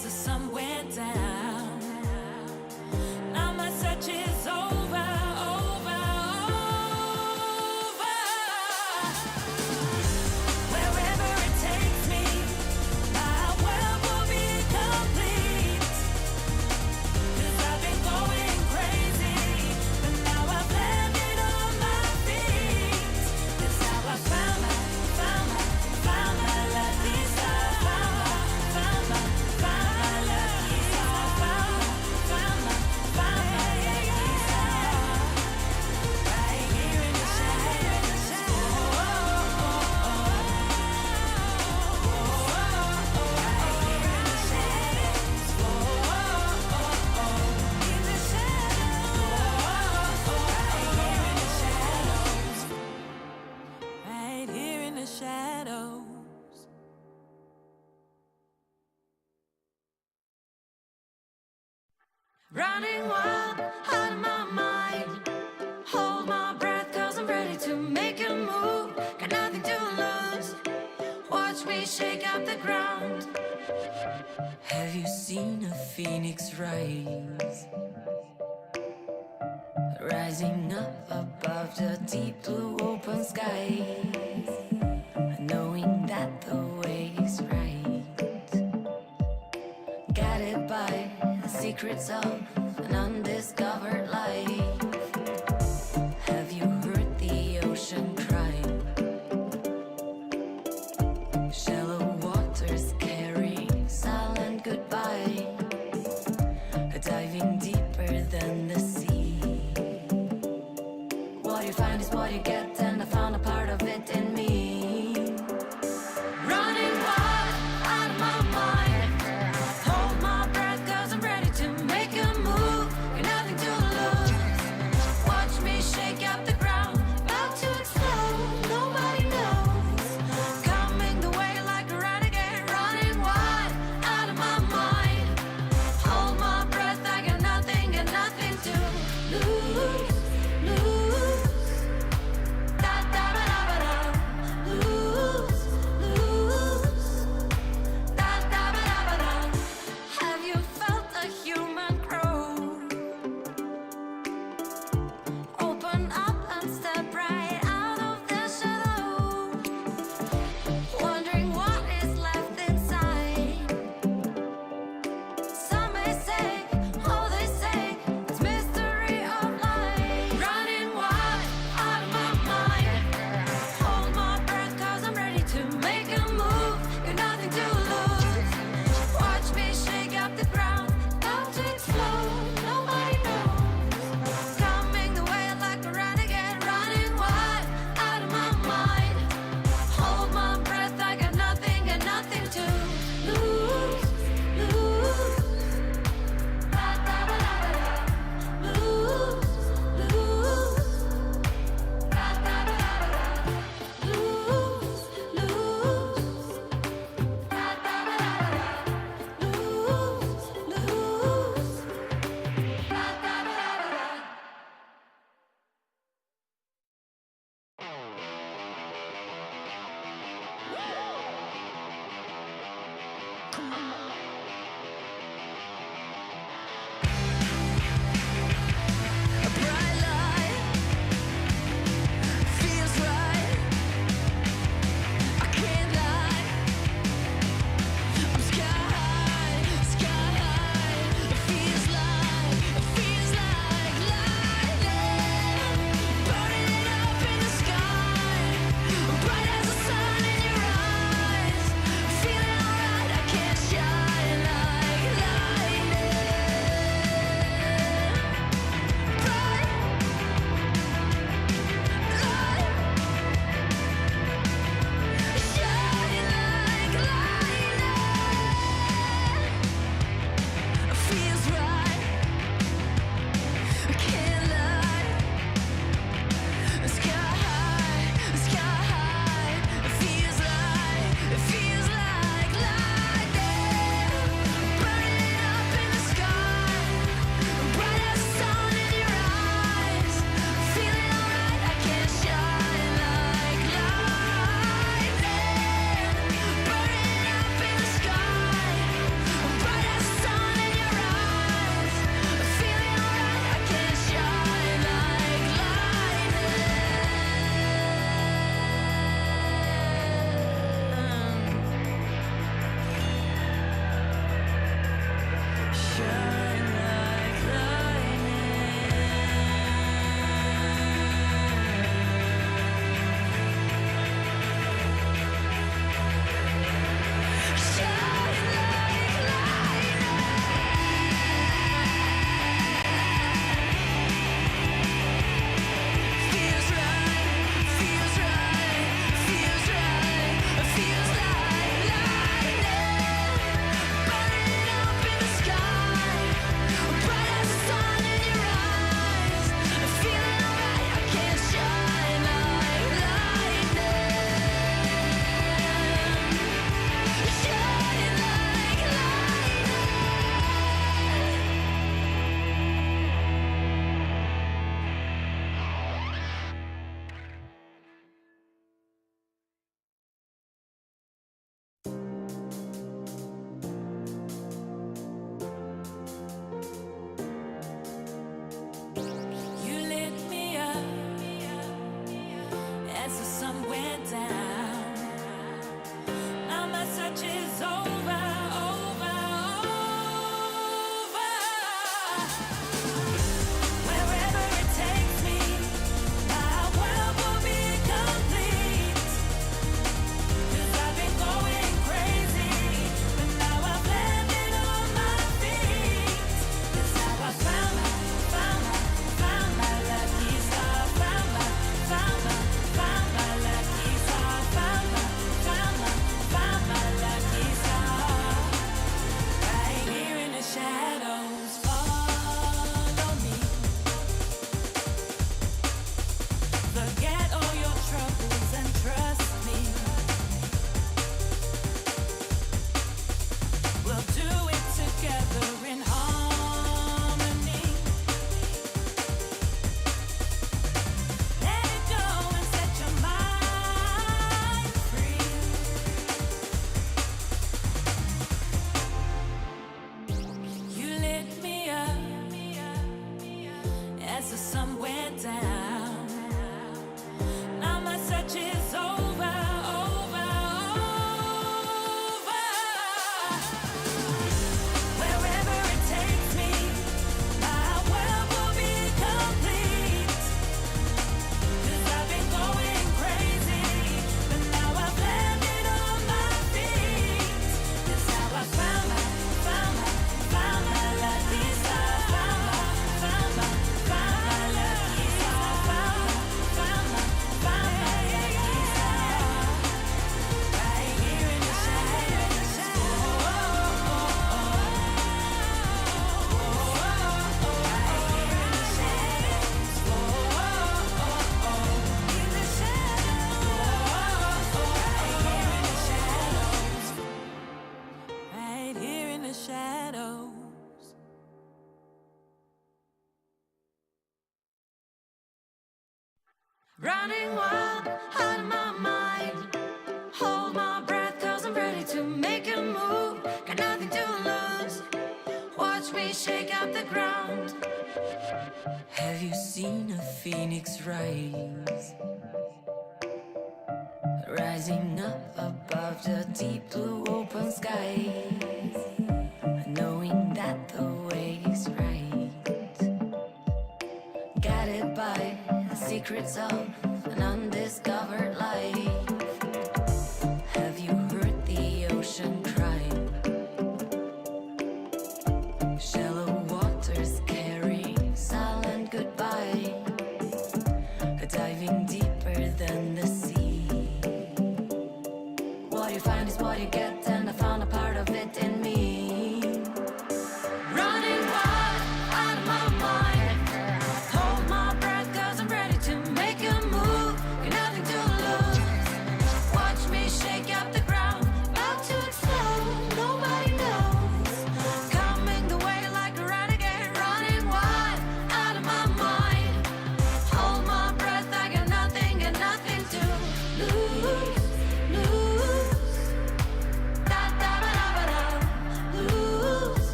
as the sun went down. Now my search is over, over, over. Wherever it takes me, my world will be complete. 'Cause I've been going crazy, but now I've landed on my feet. 'Cause now I found my lucky star. Found my lucky star. Found my lucky star. Right here in the shadows. Right here in the shadows. In the shadows. Right here in the shadows. Running wild out of my mind. Hold my breath 'cause I'm ready to make a move. Got nothing to lose. Watch me shake up the ground. Have you seen a phoenix rise? Rising up above the deep blue open skies. Knowing that the way is right. Guided by the secrets of an undiscovered life. Have you heard the ocean cry? Shallow waters carry silent goodbye. Diving deeper than the sea. What you find is what you get, and I found a part of it in me. Running wild out of my mind. Hold my breath 'cause I'm ready to make a move. Got nothing to lose. Running wild, out of my mind. Hold my breath, cause I'm ready to make a move. Got nothing to lose. Watch me shake up the ground. Have you seen a phoenix rise? Rising up above the deep blue open skies, knowing that the way is right, guided by the secrets of an undiscovered life. Have you heard the ocean cry? Shallow waters carrying silent goodbye, diving deeper than the sea. What you find is what you get, and I found a part of it in me. Running wild, out of my mind. Hold my breath, cause I'm ready to make a move. Got nothing to lose.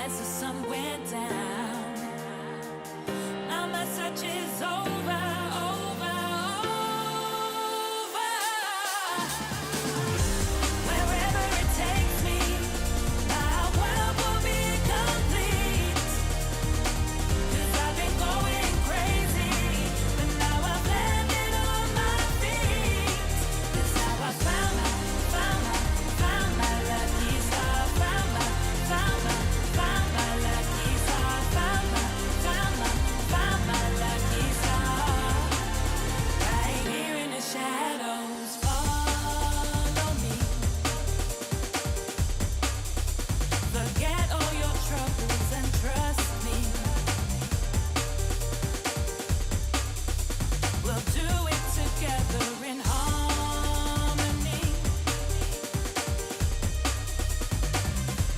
as the sun went down. Now my search is over, over, over. Wherever it takes me, my world will be complete. 'Cause I've been going crazy, but now I've landed on my feet. That's how I found my lucky star. Found my lucky star. Found my lucky star. Right here in the shadows, follow me. Forget all your troubles and trust me. We'll do it together in harmony.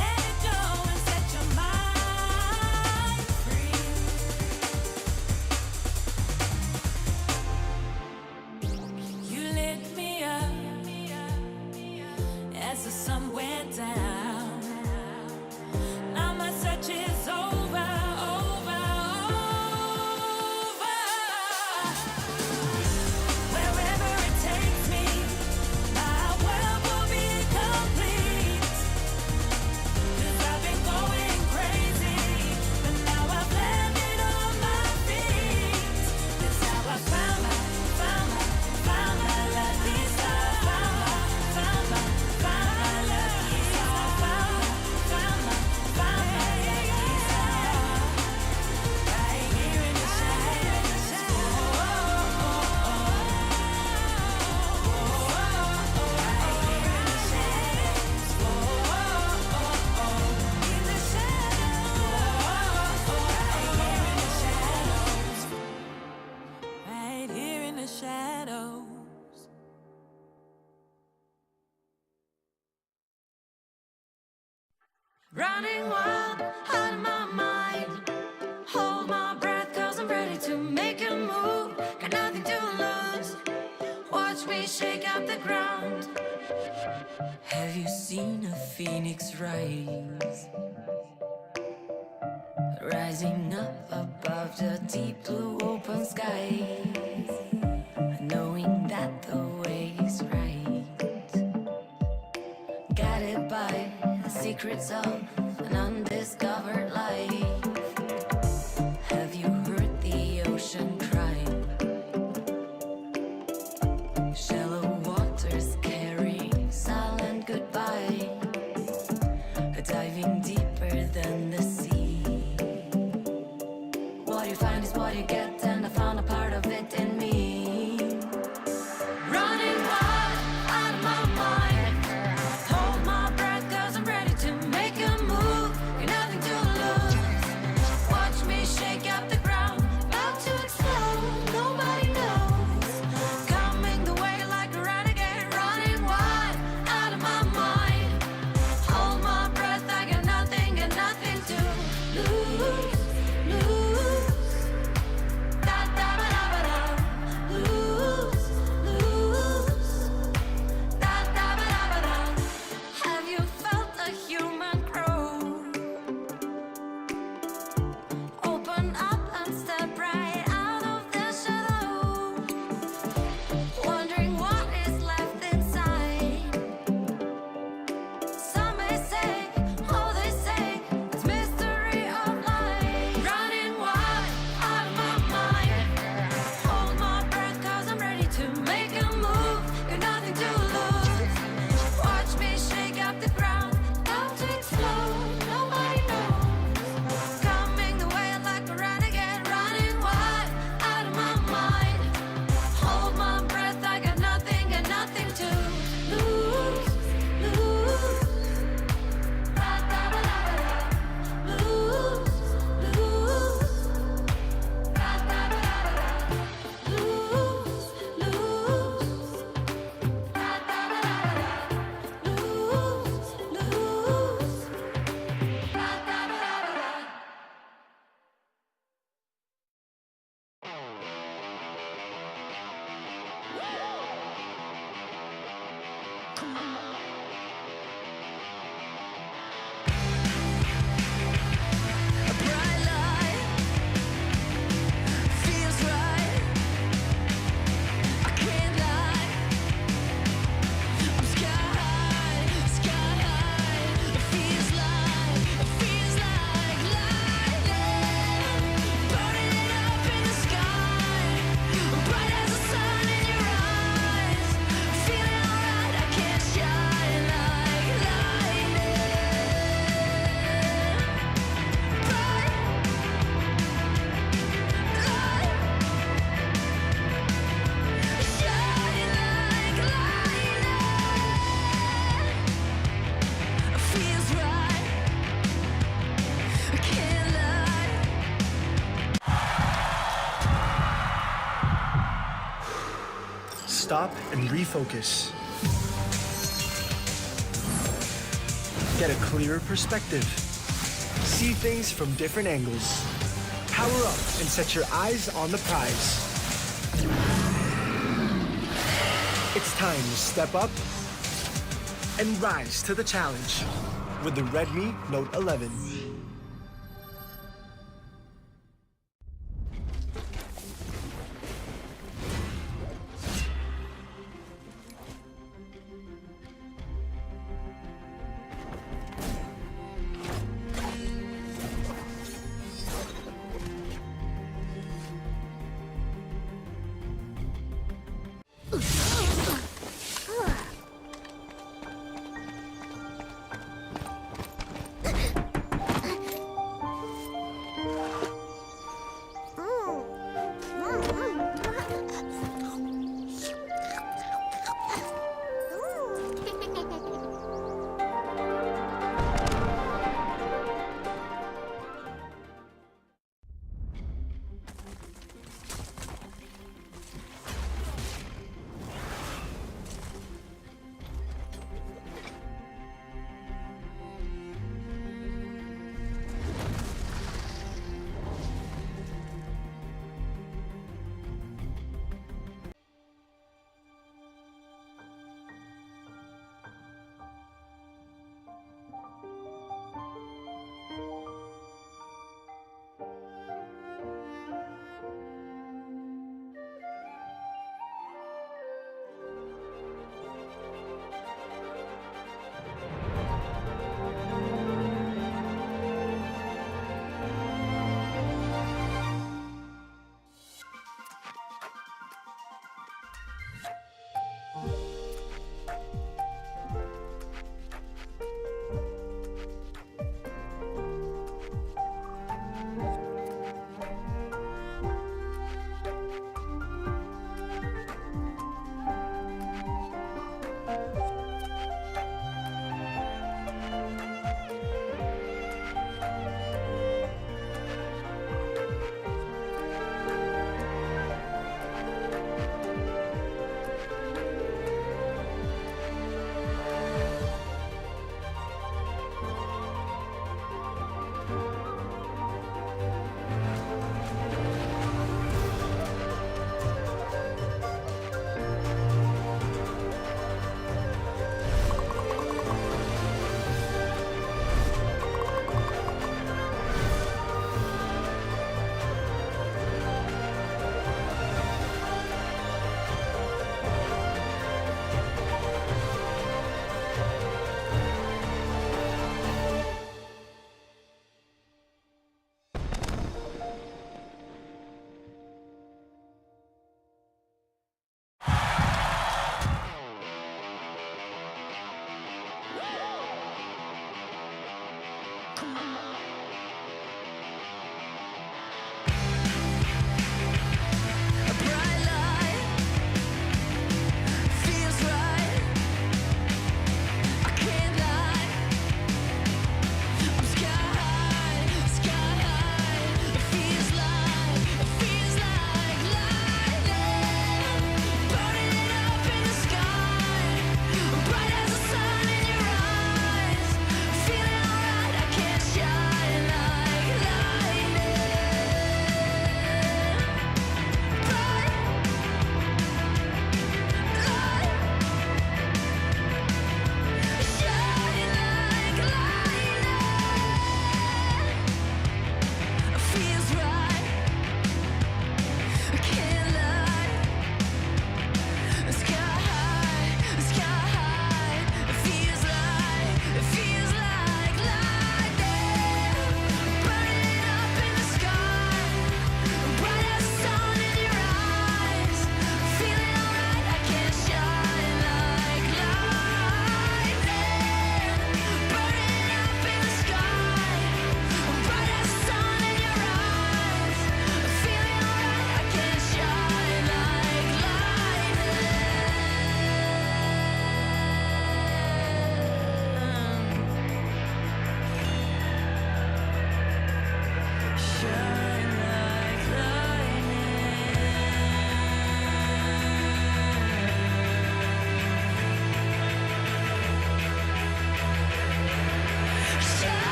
Let it go and set your mind free. You lit me up as the sun went down. Now my search is over, over, over. Wherever it takes me, my world will be complete. 'Cause I've been going crazy, but now I've landed on my feet. That's how I found my lucky star. Found my lucky star. Found my lucky star. Right here in the shadows. Right here in the shadows. In the shadows. Right here in the shadows. Running wild out of my mind. Hold my breath 'cause I'm ready to make a move. Got nothing to lose. Watch me shake out the ground. Have you seen a phoenix rise? Rising up above the deep blue open skies. Knowing that the way is right. Guided by the secrets of an undiscovered life. Have you heard the ocean cry? Shallow waters carry silent goodbye. Diving deeper than the sea. What you find is what you get, and I found a part of it in me. Running wild out of my mind. Hold my breath 'cause I'm ready to make a move. Got nothing to lose. Watch me shake out the ground. About to explode, nobody knows. Coming the way like a renegade. Running wild out of my mind. Hold my breath, I got nothing to lose. stop and refocus. Get a clearer perspective. See things from different angles. Power up and set your eyes on the prize. It's time to step up and rise to the challenge with the Redmi Note 11.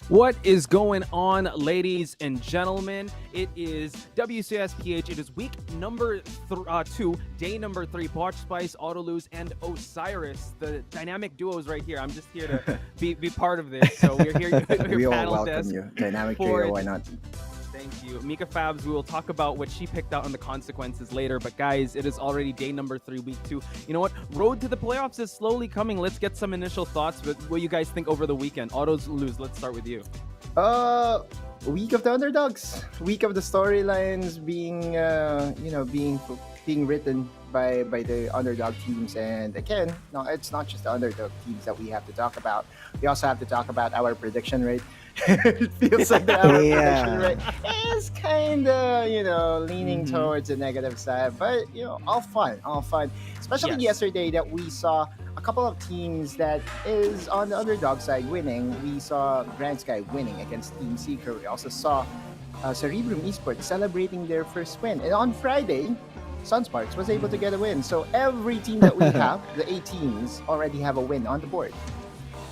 What is going on, ladies and gentlemen? It is WCS PH. It is week number 2, day number 3. Potch Spice, Autolose, and Osiris. The dynamic duos right here. I'm just here to be part of this. So we're here. We all panel welcome desk you. Dynamic for trio, why not? Thank you. Mika Fabs, we will talk about what she picked out and the consequences later. But guys, it is already day number 3, week 2. You know what? Road to the playoffs is slowly coming. Let's get some initial thoughts. But what you guys think over the weekend? Autolose, let's start with you. Week of the underdogs. Week of the storylines being, being written by the underdog teams. And again, no, it's not just the underdog teams that we have to talk about. We also have to talk about our prediction rate. It feels like that our prediction rate is kind of, leaning towards the negative side. But, all fun. Especially yesterday that we saw a couple of teams that is on the underdog side winning. We saw Grindsky winning against Team Seeker. We also saw Cerebrum Esports celebrating their first win. And on Friday, Sunsparks was able to get a win. So every team that we have, the 8 teams, already have a win on the board.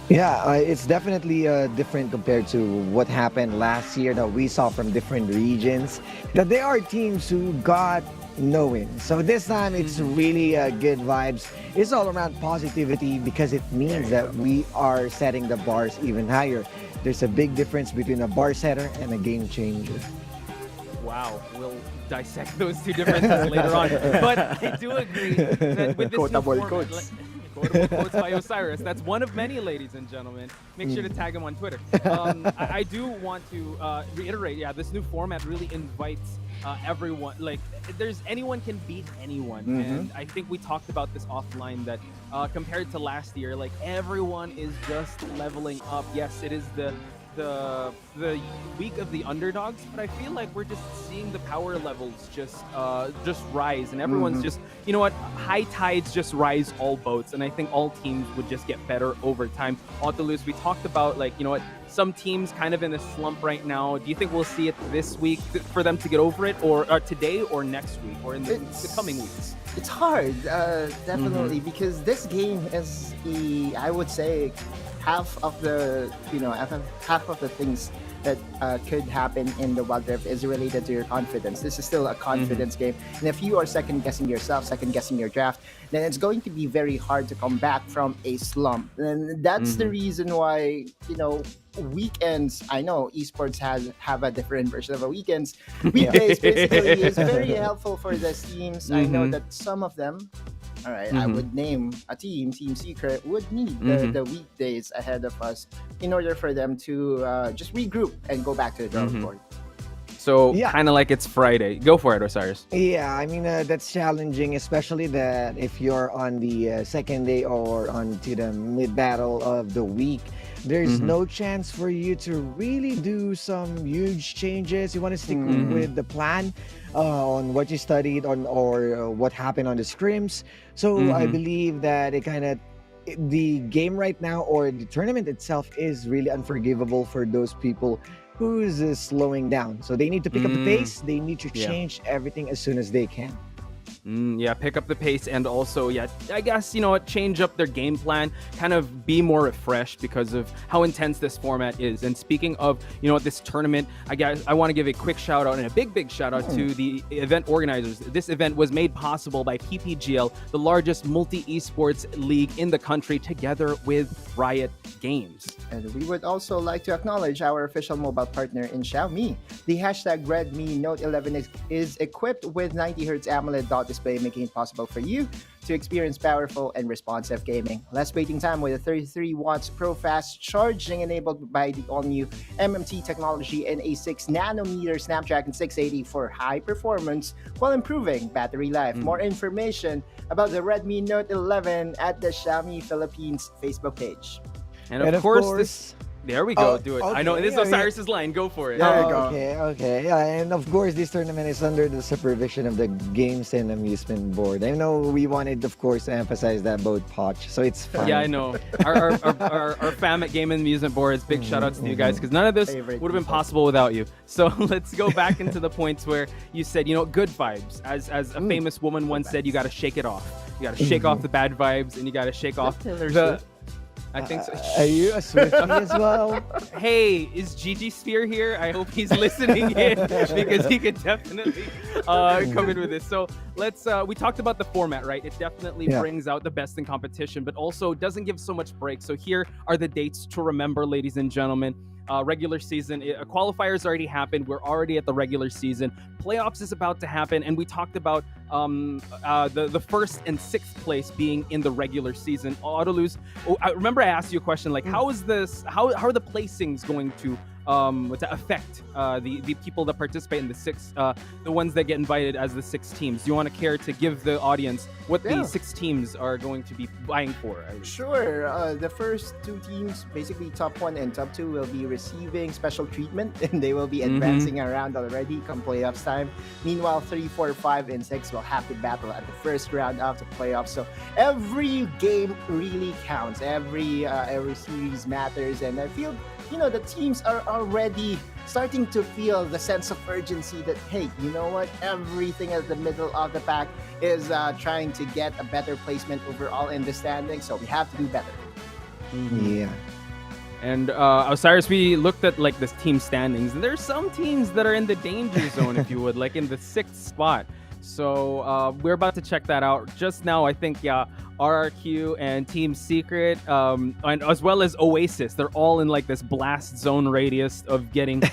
Yeah, it's definitely different compared to what happened last year that we saw from different regions. That there are teams who got no win. So this time it's really good vibes. It's all around positivity because it means that we are setting the bars even higher. There's a big difference between a bar setter and a game changer. Wow, we'll dissect those two differences later on. But I do agree that with this new format, quotable quotes by Osiris. That's one of many, ladies and gentlemen. Make sure to tag him on Twitter. I do want to reiterate, this new format really invites everyone. Like, anyone can beat anyone. And I think we talked about this offline that compared to last year, like, everyone is just leveling up. Yes, it is the week of the underdogs, but I feel like we're just seeing the power levels just rise, and everyone's just, high tides just rise all boats, and I think all teams would just get better over time. Autolose, we talked about, like, some teams kind of in a slump right now. Do you think we'll see it this week for them to get over it, or today, or next week, or in the coming weeks? It's hard, definitely, because this game is I would say, half of the things that could happen in the Wildrift is related to your confidence. This is still a confidence game, and if you are second guessing yourself, second guessing your draft, then it's going to be very hard to come back from a slump. And that's the reason why weekends. I know esports have a different version of a weekends. Weekdays basically is very helpful for the teams. I know that some of them. All right, I would name a Team Secret would need the weekdays ahead of us in order for them to just regroup and go back to the drawing board. So kind of like it's Friday. Go for it, Osiris. Yeah, I mean, that's challenging, especially that if you're on the second day or onto the mid-battle of the week, there's no chance for you to really do some huge changes. You want to stick with the plan on what you studied on or what happened on the scrims. So I believe that the game right now or the tournament itself is really unforgivable for those people who's slowing down. So they need to pick up the pace. They need to change everything as soon as they can. Pick up the pace, and also, I guess, change up their game plan, kind of be more refreshed because of how intense this format is. And speaking of, this tournament, I want to give a quick shout out and a big shout out to the event organizers. This event was made possible by PPGL, the largest multi-esports league in the country, together with Riot Games. And we would also like to acknowledge our official mobile partner in Xiaomi. The hashtag Redmi Note 11 is equipped with 90Hz AMOLED dot display, making it possible for you to experience powerful and responsive gaming. Less waiting time with a 33 watts pro fast charging enabled by the all-new MMT technology and a 6nm Snapdragon 680 for high performance while improving battery life. More information about the Redmi Note 11 at the Xiaomi Philippines Facebook page. And of course, there we go. Do it. Okay. I know this is Osiris's line. Go for it. There we go. Okay. And of course, this tournament is under the supervision of the Games and Amusement Board. I know we wanted, of course, to emphasize that about Potch, so it's fine. Yeah, I know. Our fam at Game and Amusement Boards, big shout outs to you guys, because none of this would have been possible without you. So let's go back into the points where you said, good vibes. As a famous woman once said, you got to shake it off. You got to shake off the bad vibes, and you got to shake off the... I think so. Are you a Swiftie as well? Hey, is Gigi Spear here? I hope he's listening in because he could definitely come in with this. So we talked about the format, right? It definitely brings out the best in competition, but also doesn't give so much break. So here are the dates to remember, ladies and gentlemen. Regular season, qualifiers already happened. We're already at the regular season. Playoffs is about to happen, and we talked about the first and sixth place being in the regular season. Autolus, I remember I asked you a question like, how is this? How are the placings going to affect the people that participate in the ones that get invited as the 6 teams? Do you want to care to give the audience what the 6 teams are going to be vying for? Sure. The first 2 teams, basically top 1 and top 2, will be receiving special treatment, and they will be advancing around already come playoffs time. Meanwhile, 3, 4, 5, and 6 will have to battle at the first round of the playoffs. So every game really counts. Every series matters, and I feel the teams are already starting to feel the sense of urgency that, hey, you know what? Everything at the middle of the pack is trying to get a better placement overall in the standings, so we have to do better. Yeah. And Osiris, we looked at like this team standings, and there's some teams that are in the danger zone, if you would, like in the 6th spot. So we're about to check that out. Just now, I think, RRQ and Team Secret, and as well as Oasis, they're all in like this blast zone radius of getting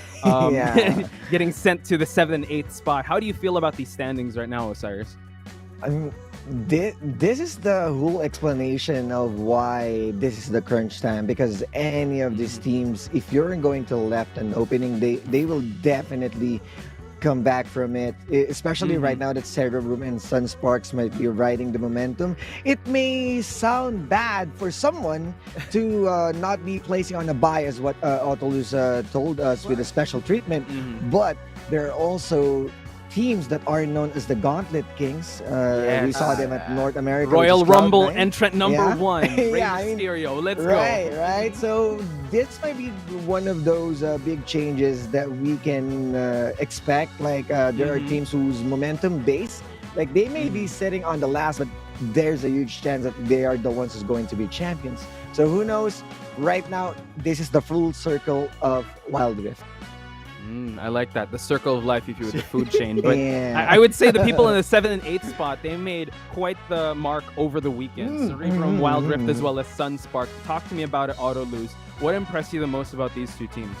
getting sent to the 7th and 8th spot. How do you feel about these standings right now, Osiris? This is the whole explanation of why this is the crunch time, because any of these teams, if you're going to left an opening, they will definitely come back from it, especially right now that Cerebrum and Sunsparks might be riding the momentum. It may sound bad for someone to not be placing on a buy, as what Autolus told us with a special treatment, but there are also teams that are known as the Gauntlet Kings. We saw them at North America. Royal Rumble entrant number 1. Yeah, Mysterio. Let's go. Right. So this might be one of those big changes that we can expect. Like there are teams whose momentum base, like they may be sitting on the last, but there's a huge chance that they are the ones who's going to be champions. So who knows? Right now, this is the full circle of Wildrift. I like that. The circle of life, if you would, the food chain. But I would say the people in the 7th and 8th spot, they made quite the mark over the weekend. Cerebrum, Wildrift, as well as Sunspark. Talk to me about it, Autolus. What impressed you the most about these 2 teams?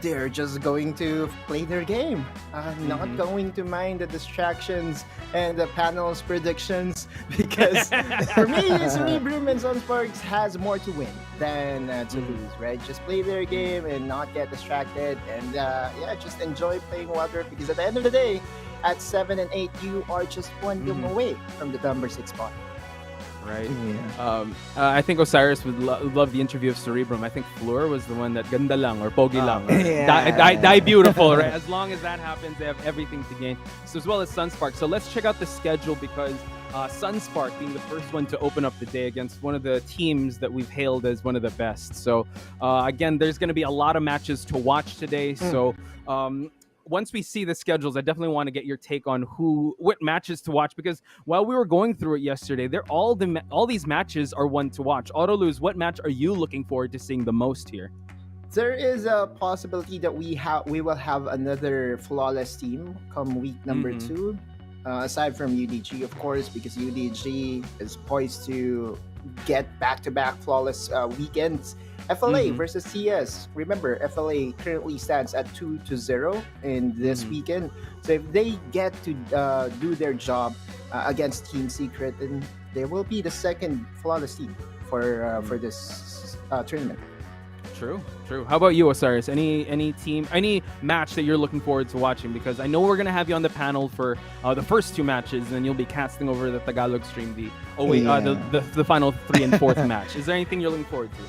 They're just going to play their game, not going to mind the distractions and the panel's predictions, because for me, Cerebrum and Sunsparks has more to win than to lose, right? Just play their game and not get distracted, and just enjoy playing Wildrift, because at the end of the day, at 7 and 8, you are just one game away from the number 6 spot. Right. I think Osiris would love the interview of Cerebrum. I think Fleur was the one that ganda lang or pogi lang. Die beautiful, right? As long as that happens, they have everything to gain. So as well as Sunspark. So let's check out the schedule, because Sunspark being the first one to open up the day against one of the teams that we've hailed as one of the best. So again, there's going to be a lot of matches to watch today. So once we see the schedules, I definitely want to get your take on what matches to watch, because while we were going through it yesterday, all these matches are one to watch. Autolus, what match are you looking forward to seeing the most here? There is a possibility that we will have another flawless team come week number 2, aside from UDG, of course, because UDG is poised to get back-to-back flawless weekends. FLA versus CS. Remember, FLA currently stands at 2-0 in this weekend. So if they get to do their job against Team Secret, then they will be the second flawless team for this tournament. True. How about you, Osiris? Any team, any match that you're looking forward to watching? Because I know we're gonna have you on the panel for the first 2 matches, and then you'll be casting over the Tagalog stream the final 3 and 4th match. Is there anything you're looking forward to?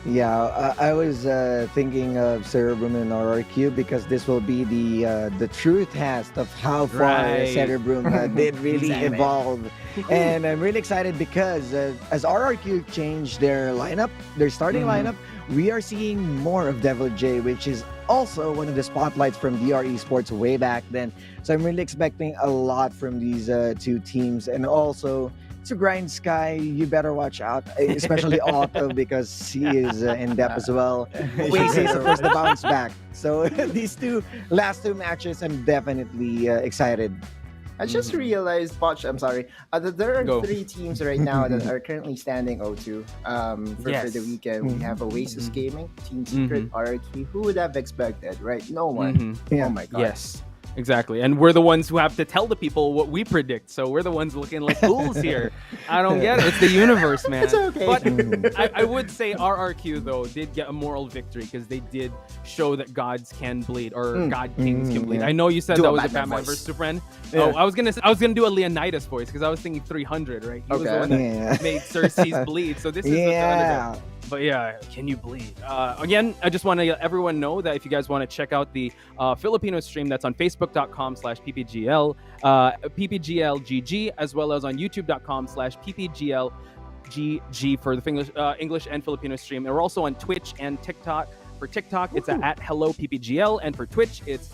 Yeah, I was thinking of Cerebrum and RRQ, because this will be the true test of how far Cerebrum did really evolve. And I'm really excited because as RRQ changed their lineup, their starting lineup, we are seeing more of Devil J, which is also one of the spotlights from DR Esports way back then. So I'm really expecting a lot from these 2 teams. And also, to Grindsky, you better watch out, especially Otto, because he is in depth as well. Oasis, of course, the bounce back. So these last two matches, I'm definitely excited. I just realized, Poch, I'm sorry, that there are Go. 3 teams right now that are currently standing 0-2 for Yes. the weekend. We have Oasis Gaming, Team Secret, RRQ. Who would have expected, right? No one. Yeah. Oh my god. Yes, exactly. And we're the ones who have to tell the people what we predict. So we're the ones looking like fools here. I don't get it. It's the universe, man. It's okay. But I would say RRQ, though, did get a moral victory because they did show that gods can bleed, or god kings can bleed. I know you said Do that a was a Batman Batman voice. versus Superman. Yeah. Oh, I was gonna do a Leonidas voice because I was thinking 300, right? He was the Okay. one that Yeah. made Cersei's bleed. So this is the underdog. But yeah, can you bleed? Again, I just want to let everyone know that if you guys want to check out the Filipino stream, that's on facebook.com/ppgl, ppglgg, as well as on youtube.com/ppglgg for the English and Filipino stream. And we're also on Twitch and TikTok. For TikTok, it's at Hello PPGL, and for Twitch, it's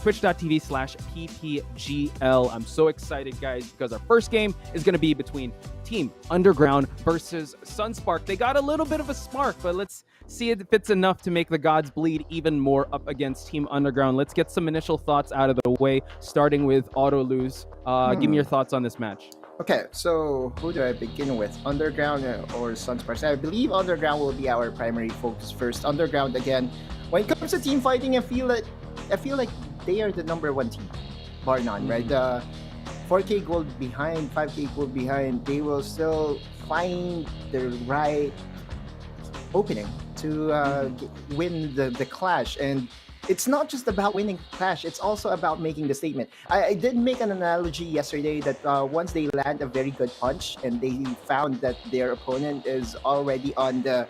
twitch.tv/ppgl. I'm so excited, guys, because our first game is going to be between Team Underground versus Sunspark. They got a little bit of a spark, but let's see if it's enough to make the gods bleed even more up against Team Underground. Let's get some initial thoughts out of the way, starting with Auto Lose. Give me your thoughts on this match. Okay, so who do I begin with? Underground or Sunsparks? I believe Underground will be our primary focus first. Underground, again, when it comes to team fighting, I feel like they are the number 1 team, bar none, right? 4K gold behind, 5K gold behind, they will still find the right opening to win the clash. And it's not just about winning clash, it's also about making the statement. I did make an analogy yesterday that once they land a very good punch and they found that their opponent is already on the,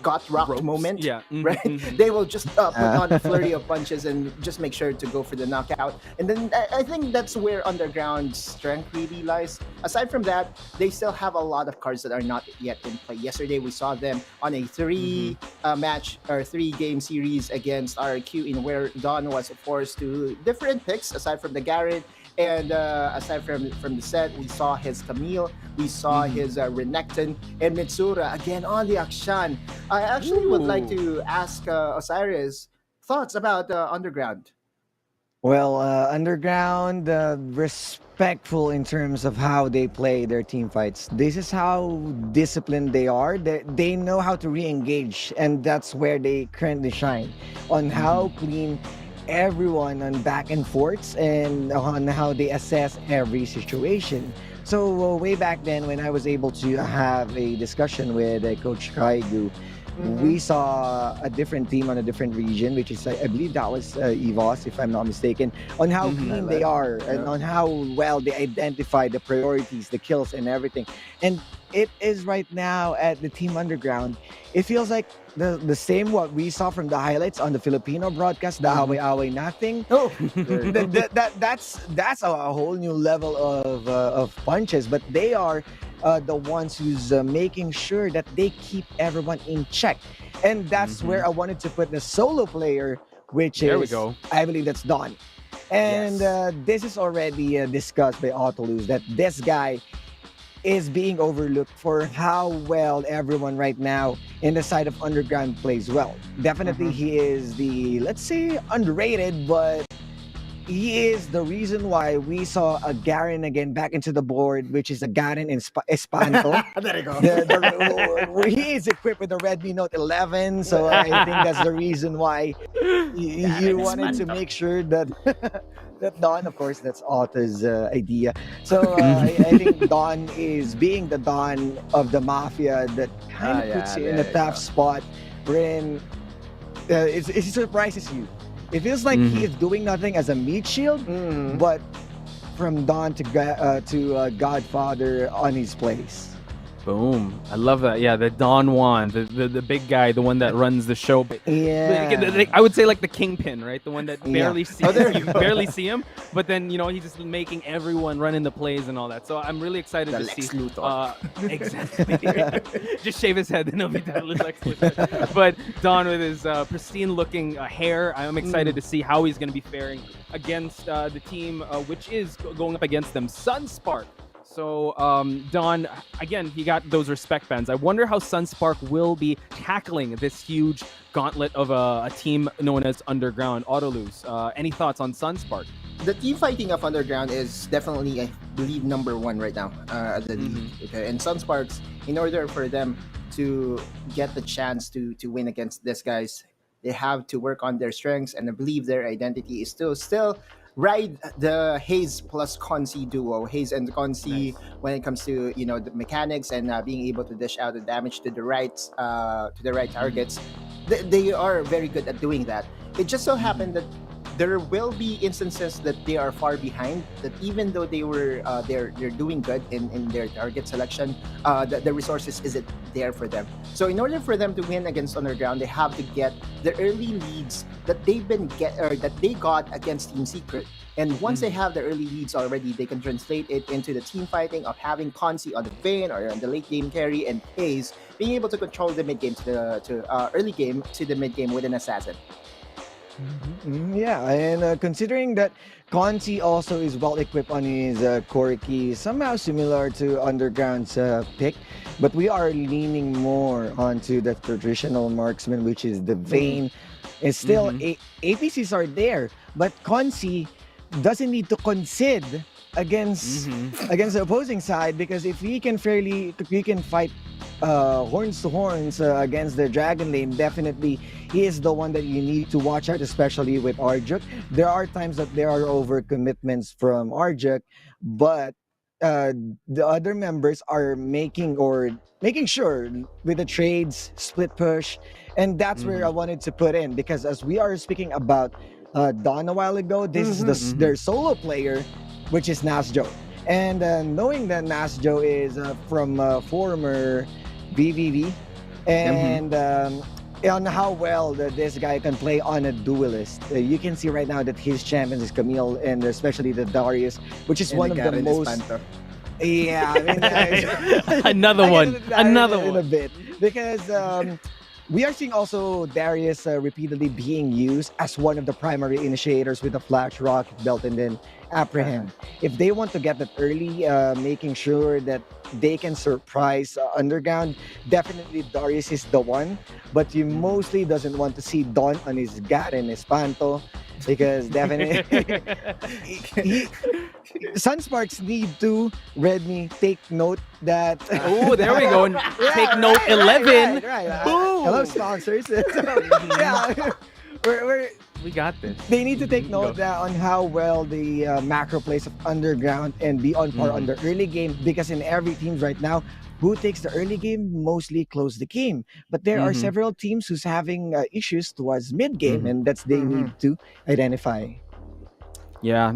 got rocked Ropes. moment, Yeah. right? They will just put on a flurry of punches and just make sure to go for the knockout. And then I think that's where Underground's strength really lies. Aside from that, they still have a lot of cards that are not yet in play. Yesterday, we saw them on a 3-game series against RQ, in where Don was forced to different picks aside from the Garen. And aside from the set, we saw his Camille, we saw his Renekton, and Mitsura again on the action. I actually would like to ask Osiris thoughts about Underground. Well, Underground, respectful in terms of how they play their team fights. This is how disciplined they are. They know how to re-engage, and that's where they currently shine, on how clean everyone on back and forths and on how they assess every situation. So way back then, when I was able to have a discussion with Coach Kaigu, we saw a different team on a different region, which is, I believe that was EVOS, if I'm not mistaken, on how clean they are and on how well they identify the priorities, the kills, and everything. And it is right now at the Team Underground. It feels like the same what we saw from the highlights on the Filipino broadcast, the away nothing. Oh, That's a whole new level of punches, but they are the ones who's making sure that they keep everyone in check. And that's where I wanted to put the solo player, which There is, we go. I believe that's Don. And this is already discussed by Autolus, that this guy is being overlooked for how well everyone right now in the side of Underground plays well. Definitely he is the, let's say, underrated, but he is the reason why we saw a Garen again back into the board, which is a Garen in Espanto. there you go. He is equipped with the Redmi Note 11, so I think that's the reason why you wanted to make sure that that Don, of course, that's Otto's idea. So I think Don is being the Don of the Mafia that kind of puts you in a tough spot wherein it surprises you. It feels like he is doing nothing as a meat shield, but from Don to Godfather on his place. Boom. I love that. Yeah, the Don Juan, the big guy, the one that runs the show. Yeah. I would say like the kingpin, right? The one that barely sees you barely see him, but then he's just making everyone run in the plays and all that. So I'm really excited to Lex see. Luthor. Exactly. Just shave his head, then he'll be that Lex Luthor. But Don with his pristine-looking hair, I'm excited to see how he's going to be faring against the team, which is going up against them, Sunspark. So, Don, again, he got those respect bans. I wonder how Sunspark will be tackling this huge gauntlet of a team known as Underground Autolus. Any thoughts on Sunspark? The team fighting of Underground is definitely, I believe, number one right now at the league. Okay? And Sunsparks, in order for them to get the chance to win against these guys, they have to work on their strengths, and I believe their identity is still ride the Haze plus Consi duo. Haze and Consi, when it comes to the mechanics and being able to dish out the damage to the right targets, they are very good at doing that. It just so happened that there will be instances that they are far behind, that even though they're doing good in their target selection, the resources isn't there for them. So in order for them to win against Underground, they have to get the early leads that they got against Team Secret. And once they have the early leads already, they can translate it into the team fighting of having Consi on the Vayne or on the late game carry, and Haze being able to control the mid game to early game to the mid game with an assassin. Yeah, and considering that Conti also is well equipped on his core key, somehow similar to Underground's pick, but we are leaning more onto the traditional marksman, which is the Vayne. And still, APCs are there, but Conti doesn't need to concede against the opposing side, because if he can fight horns to horns against the Dragon Lane, definitely he is the one that you need to watch out, especially with Arjuk. There are times that there are overcommitments from Arjuk, but the other members are making sure with the trades, split push, and that's where I wanted to put in, because as we are speaking about Dawn a while ago, this is their solo player, which is Nasjo. And knowing that Nasjo is from former VVV, and on how well that this guy can play on a duelist, you can see right now that his champions is Camille, and especially the Darius, which is one of the most. Yeah, I mean, another one in a bit, because we are seeing also Darius repeatedly being used as one of the primary initiators with the Flash Rocket Belt and then Apprehend. If they want to get that early, making sure that they can surprise Underground, definitely Darius is the one. But you mostly doesn't want to see Don on his Garen Espanto, because definitely Sunsparks need to Redmi take note that. Oh, there we go. And take note 11. Right. Boom. Hello, sponsors. Yeah, We got this. they need to take note on how well the macro plays of Underground and be on par on the early game, because in every team right now, who takes the early game mostly close the game. But there are several teams who's having issues towards mid game, and that's they need to identify. Yeah,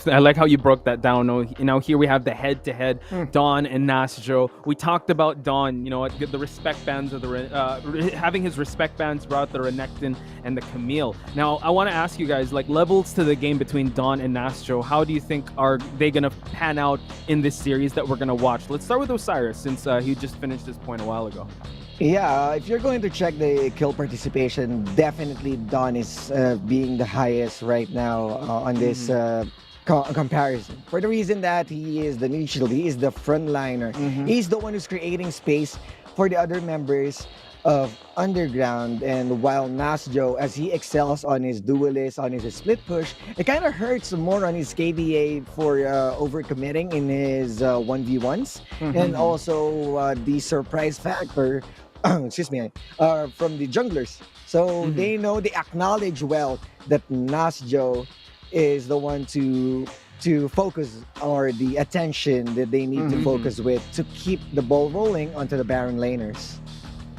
I like how you broke that down. Now here we have the head-to-head Dawn and Nasjo. We talked about Dawn, the respect bands of the having his respect bands throughout the Renekton and the Camille. Now I want to ask you guys, like, levels to the game between Dawn and Nasjo. How do you think are they gonna pan out in this series that we're gonna watch? Let's start with Osiris, since he just finished this point a while ago. Yeah, if you're going to check the kill participation, definitely Don is being the highest right now on this comparison. For the reason that he is the niche shield, he is the frontliner. He's the one who's creating space for the other members of Underground. And while Nasjo, as he excels on his duelist, on his split push, it kind of hurts more on his KDA for overcommitting in his 1v1s. And also the surprise factor excuse me, from the junglers. So they acknowledge well that Nasjo is the one to focus, or the attention that they need to focus with to keep the ball rolling onto the Baron laners.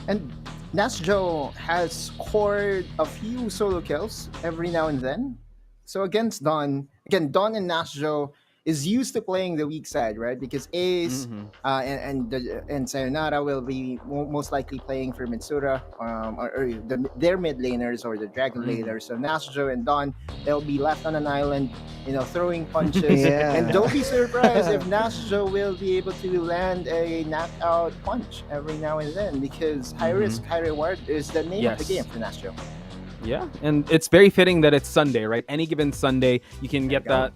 And Nasjo has scored a few solo kills every now and then. So against Dawn, again, Dawn and Nasjo is used to playing the weak side, right? Because Ace and Sayonara will be most likely playing for Mitsura, or their mid laners or the Dragon laners. So Nasjo and Dawn, they'll be left on an island, throwing punches. And don't be surprised if Nasjo will be able to land a knockout punch every now and then, because high risk, high reward is the name of the game for Nasjo. Yeah, and it's very fitting that it's Sunday, right? Any given Sunday, you can get that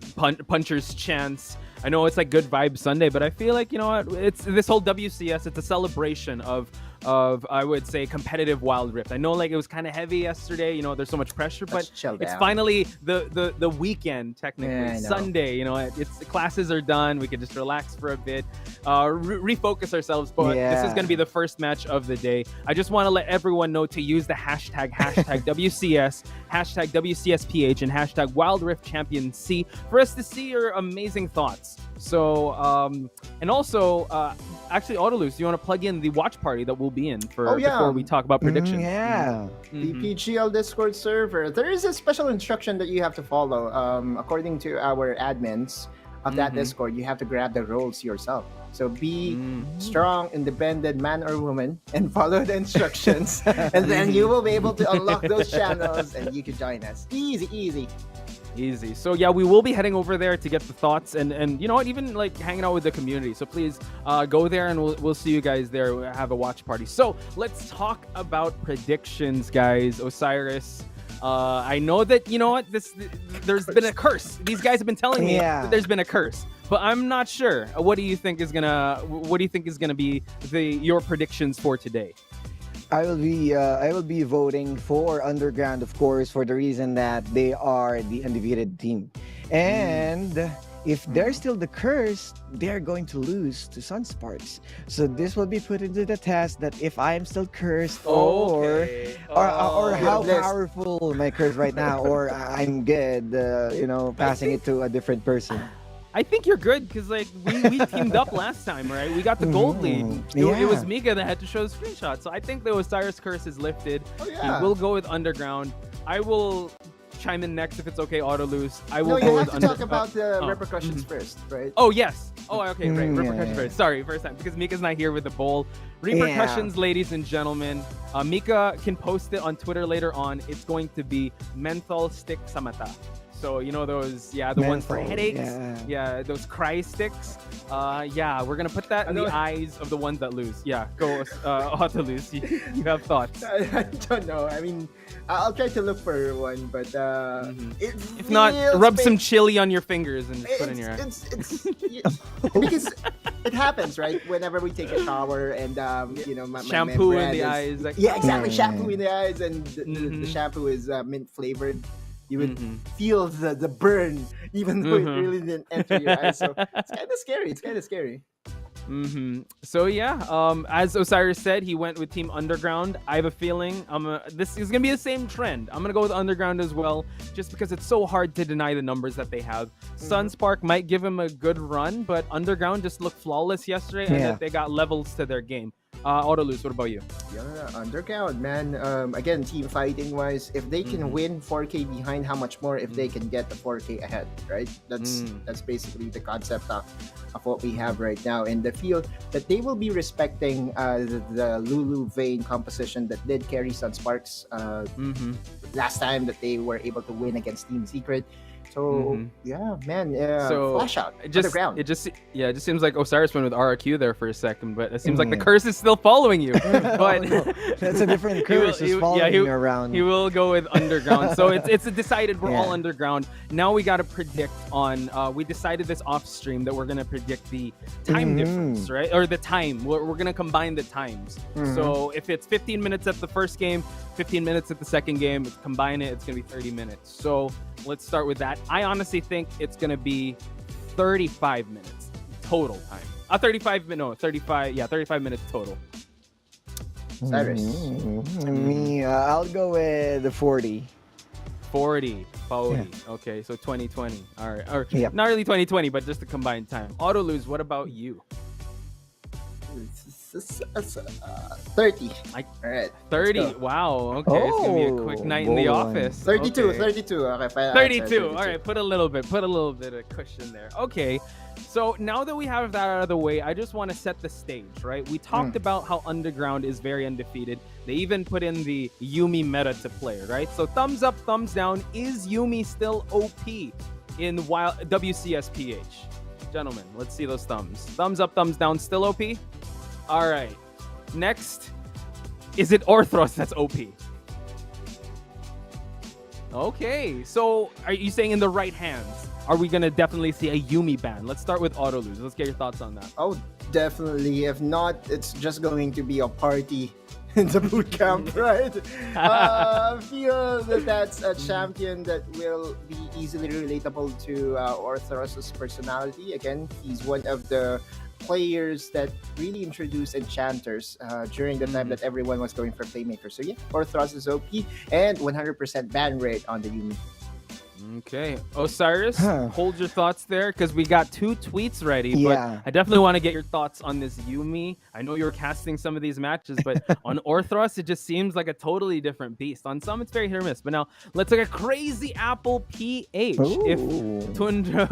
puncher's chance I know it's like Good Vibes Sunday, but I feel like, you know what, it's this whole WCS, it's a celebration of I would say competitive Wildrift. I know like it was kind of heavy yesterday, you know, there's so much pressure, but it's finally the weekend technically, Sunday, you know, it's classes are done, we can just relax for a bit, refocus ourselves, but this is going to be the first match of the day. I just want to let everyone know to use the hashtag WCS, hashtag WCSPH, and hashtag WildriftChampionC for us to see your amazing thoughts. So, and also, actually, Autolus, do you want to plug in the watch party that we'll be in for before we talk about predictions? The PGL Discord server. There is a special instruction that you have to follow. According to our admins of that Discord, you have to grab the roles yourself. So be strong, independent man or woman, and follow the instructions, and then you will be able to unlock those channels, and you can join us. Easy. So yeah, we will be heading over there to get the thoughts and you know what, even like hanging out with the community. So please go there and we'll see you guys there. We'll have a watch party. So let's talk about predictions, guys. Osiris, I know that, you know what, there's been a curse. These guys have been telling me that there's been a curse, but I'm not sure. What do you think is gonna be your predictions for today? I will be voting for Underground, of course, for the reason that they are the undefeated team. And if they're still the curse, they're going to lose to Sunsparks. So this will be put into the test that if I'm still cursed or how powerful my curse right now, or I'm good, you know, passing it to a different person. I think you're good because like we teamed up last time, right? We got the gold lead. It was Mika that had to show the screenshot. So I think the Osiris curse is lifted. We'll go with Underground. I will chime in next if it's okay, Autolus. I will go with talk about the repercussions first, right? Oh, yes. Oh, okay, right. Repercussions first. Sorry, first time. Because Mika's not here with the bowl. Repercussions, ladies and gentlemen. Mika can post it on Twitter later on. It's going to be menthol stick samata. So, you know those, the ones for headaches? Yeah, those cry sticks. We're going to put that in the eyes of the ones that lose. Yeah, go, Autolus. You have thoughts? I don't know. I mean, I'll try to look for one, but if not, rub some chili on your fingers and put in your eyes. Because it happens, right? Whenever we take a shower and, you know, my shampoo in the eyes. Like, exactly. Shampoo in the eyes, and the shampoo is mint flavored. You would feel the burn, even though it really didn't enter your eyes. So it's kind of scary. So as Osiris said, he went with Team Underground. I have a feeling this is gonna be the same trend. I'm gonna go with Underground as well, just because it's so hard to deny the numbers that they have. Sunspark might give him a good run, but Underground just looked flawless yesterday, and that they got levels to their game. Autolus, what about you? Underground, man. Again, team fighting wise, if they can win 4K behind, how much more if they can get the 4K ahead, right? That's basically the concept of what we have right now. And the feel that they will be respecting the Lulu Vayne composition that did carry Sunsparks last time that they were able to win against Team Secret. So flash out. It just seems like Osiris went with RRQ there for a second, but it seems like the curse is still following you. But that's a different curse. Following you around. He will go with Underground. So it's decided we're all Underground. Now we got to predict on. We decided this off stream that we're gonna predict the time difference, right? Or the time. We're gonna combine the times. So if it's 15 minutes at the first game, 15 minutes at the second game, combine it, it's gonna be 30 minutes. So let's start with that. I honestly think it's going to be 35 minutes total time. 35 minutes total. Cyrus. Me, I'll go with 40. 40. Okay, so 2020. All right. Or not really 2020, but just the combined time. Autolus, what about you? 30. All right. 30. Wow. Okay, it's gonna be a quick night in the office. 32. Okay. 32. Okay, fine. 32. All right. Put a little bit of cushion there. Okay. So now that we have that out of the way, I just want to set the stage, right? We talked about how Underground is very undefeated. They even put in the Yuumi meta to play, right? So thumbs up, thumbs down. Is Yuumi still OP in WCSPH? Gentlemen, let's see those thumbs. Thumbs up, thumbs down. Still OP? All right. Next, is it Orthros that's OP? Okay, so are you saying in the right hands? are we gonna definitely see a Yumi ban? Let's start with Autolose. Let's get your thoughts on that. Oh, definitely. If not, it's just going to be a party in the boot camp, right? I feel that that's a champion that will be easily relatable to Orthros's personality. Again, he's one of the players that really introduced enchanters during the time that everyone was going for playmakers. So yeah, Orthros is OP and 100% ban rate on the Yumi. Okay, Osiris, hold your thoughts there because we got 2 tweets ready. Yeah. But I definitely want to get your thoughts on this Yumi. I know you're casting some of these matches, but on Orthros, it just seems like a totally different beast. On some, it's very hit or miss. But now, let's look at Crazy Apple PH. If Tundra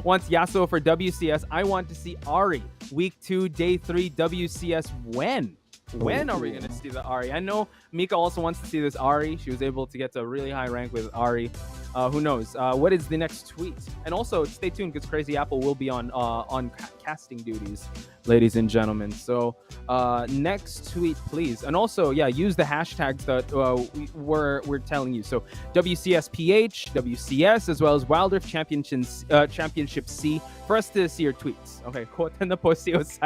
wants Yasuo for WCS, I want to see Ari. Week 2, Day 3, WCS when? When are we going to see the Ari? I know Mika also wants to see this Ari. She was able to get to a really high rank with Ari. Who knows? What is the next tweet? And also, stay tuned because Crazy Apple will be on casting duties, ladies and gentlemen. So next tweet, please. And also, yeah, use the hashtags that we're telling you. So WCSPH, WCS, as well as Wildrift Championship C for us to see your tweets. Okay, quote in the post, Osiris.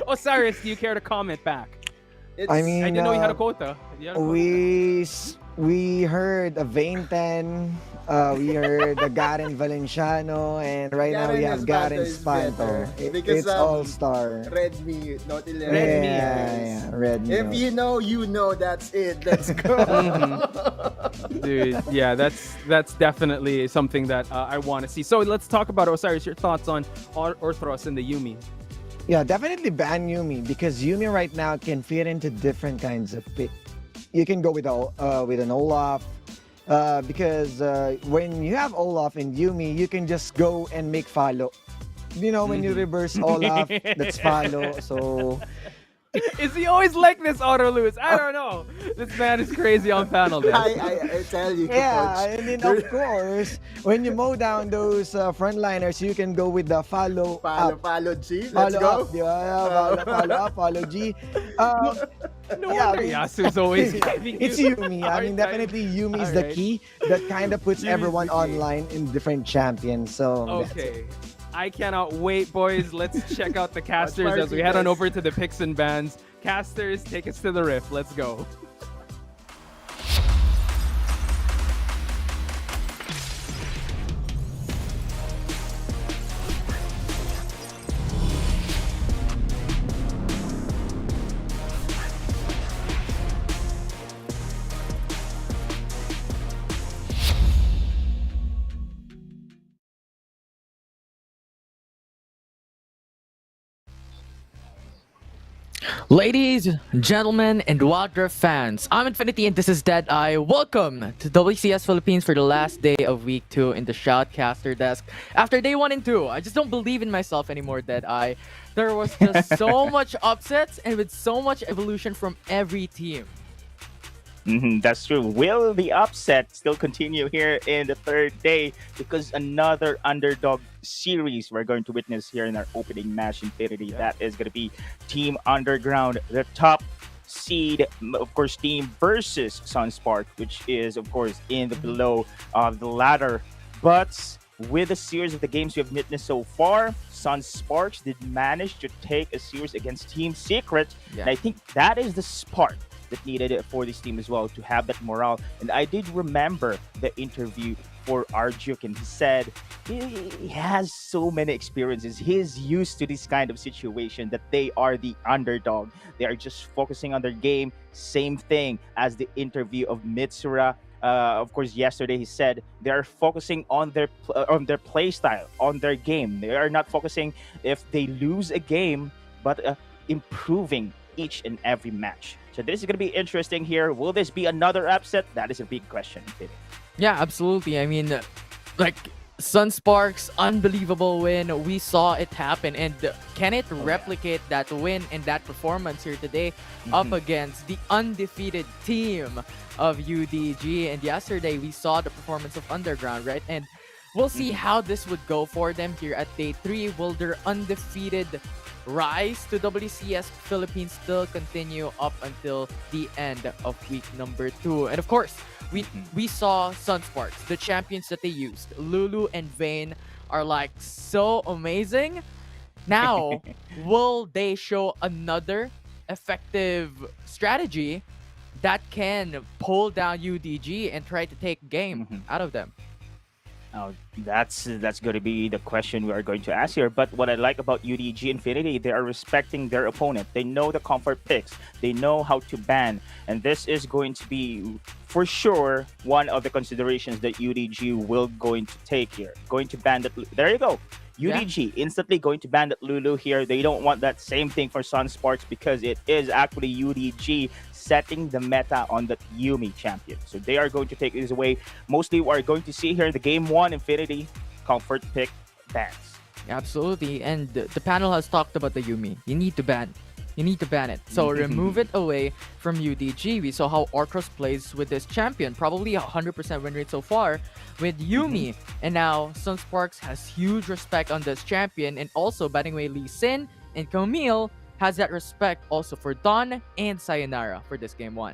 Osiris, do you care to comment back? I mean, I didn't know you had a quota. We heard a Vainten, we heard a Garen Valenciano, and right now we have Garen Spanto. It's all-star. Redmi, not 11. Yeah, Redmi. If you know, you know. That's it. Let's go. Dude, yeah, that's definitely something that I want to see. So let's talk about Osiris. Your thoughts on Orthros and the Yumi? Yeah, definitely ban Yumi because Yumi right now can fit into different kinds of pick. You can go with an Olaf because when you have Olaf and Yumi, you can just go and make follow. You know, when you reverse Olaf, that's follow. So is he always like this, Autolose? I don't know. This man is crazy on panel day. I tell you, yeah, coach. and then of course, when you mow down those frontliners, you can go with the follow up. Follow G. Let's Follow go. up, yeah, follow up, follow G. No wonder Yasuo's always giving It's you Yumi. I mean, definitely Yumi is the key that kind of puts everyone online in different champions. So okay. I cannot wait, boys. Let's check out the casters as we head on over to the picks and bans. Casters, take us to the riff. Let's go. Ladies, gentlemen, and Wildrift fans, I'm Infinity and this is Deadeye. Welcome to WCS Philippines for the last day of week 2 in the Shoutcaster desk. After day 1 and 2, I just don't believe in myself anymore, Deadeye. There was just so much upsets and with so much evolution from every team. That's true. Will the upset still continue here in the 3rd day? Because another underdog series we're going to witness here in our opening match Infinity. That is going to be Team Underground, the top seed, of course, team versus Sunsparks, which is, of course, in the below of the ladder. But with the series of the games we have witnessed so far, Sunsparks did manage to take a series against Team Secret. And I think that is the spark that needed for this team as well to have that morale. And I did remember the interview for Arjuk, and he said he has so many experiences. He's used to this kind of situation that they are the underdog. They are just focusing on their game. Same thing as the interview of Mitsura. Of course, yesterday he said they are focusing on their play style, on their game. They are not focusing if they lose a game, but improving each and every match. So this is going to be interesting here. Will this be another upset? That is a big question. Yeah, absolutely. I mean, like, Sunsparks, unbelievable win. We saw it happen. And can it replicate that win and that performance here today up against the undefeated team of UDG? And yesterday, we saw the performance of Underground, right? And We'll see how this would go for them here at day 3. Will their undefeated rise to WCS Philippines still continue up until the end of week number 2? And of course, we saw Sunsparks, the champions that they used. Lulu and Vayne are like so amazing. Now, will they show another effective strategy that can pull down UDG and try to take game out of them? Oh, that's going to be the question we are going to ask here. But what I like about UDG Infinity, they are respecting their opponent. They know the comfort picks. They know how to ban. And this is going to be, for sure, one of the considerations that UDG will going to take here. Going to ban that. There you go. UDG instantly going to ban that Lulu here. They don't want that same thing for Sunsparks because it is actually UDG setting the meta on the Yumi champion. So they are going to take this away. Mostly we are going to see here the game 1 Infinity comfort pick bans. Absolutely. And the panel has talked about the Yumi. You need to ban. You need to ban it. So remove it away from UDG. We saw how Orcros plays with this champion. Probably 100% win rate so far with Yumi. And now Sunsparks has huge respect on this champion. And also banning away Lee Sin and Camille has that respect also for Dawn and Sayonara for this game 1.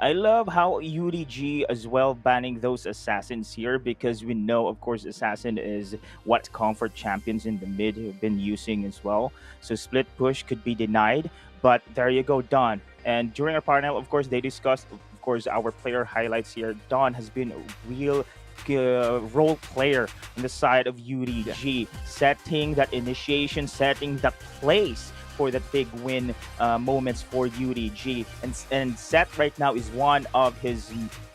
I love how UDG as well banning those assassins here because we know, of course, assassin is what comfort champions in the mid have been using as well. So split push could be denied, but there you go, Dawn. And during our panel, of course, they discussed, of course, our player highlights here. Dawn has been a real role player on the side of UDG, setting that initiation, setting that place for the big win moments for UDG. And Seth right now is one of his,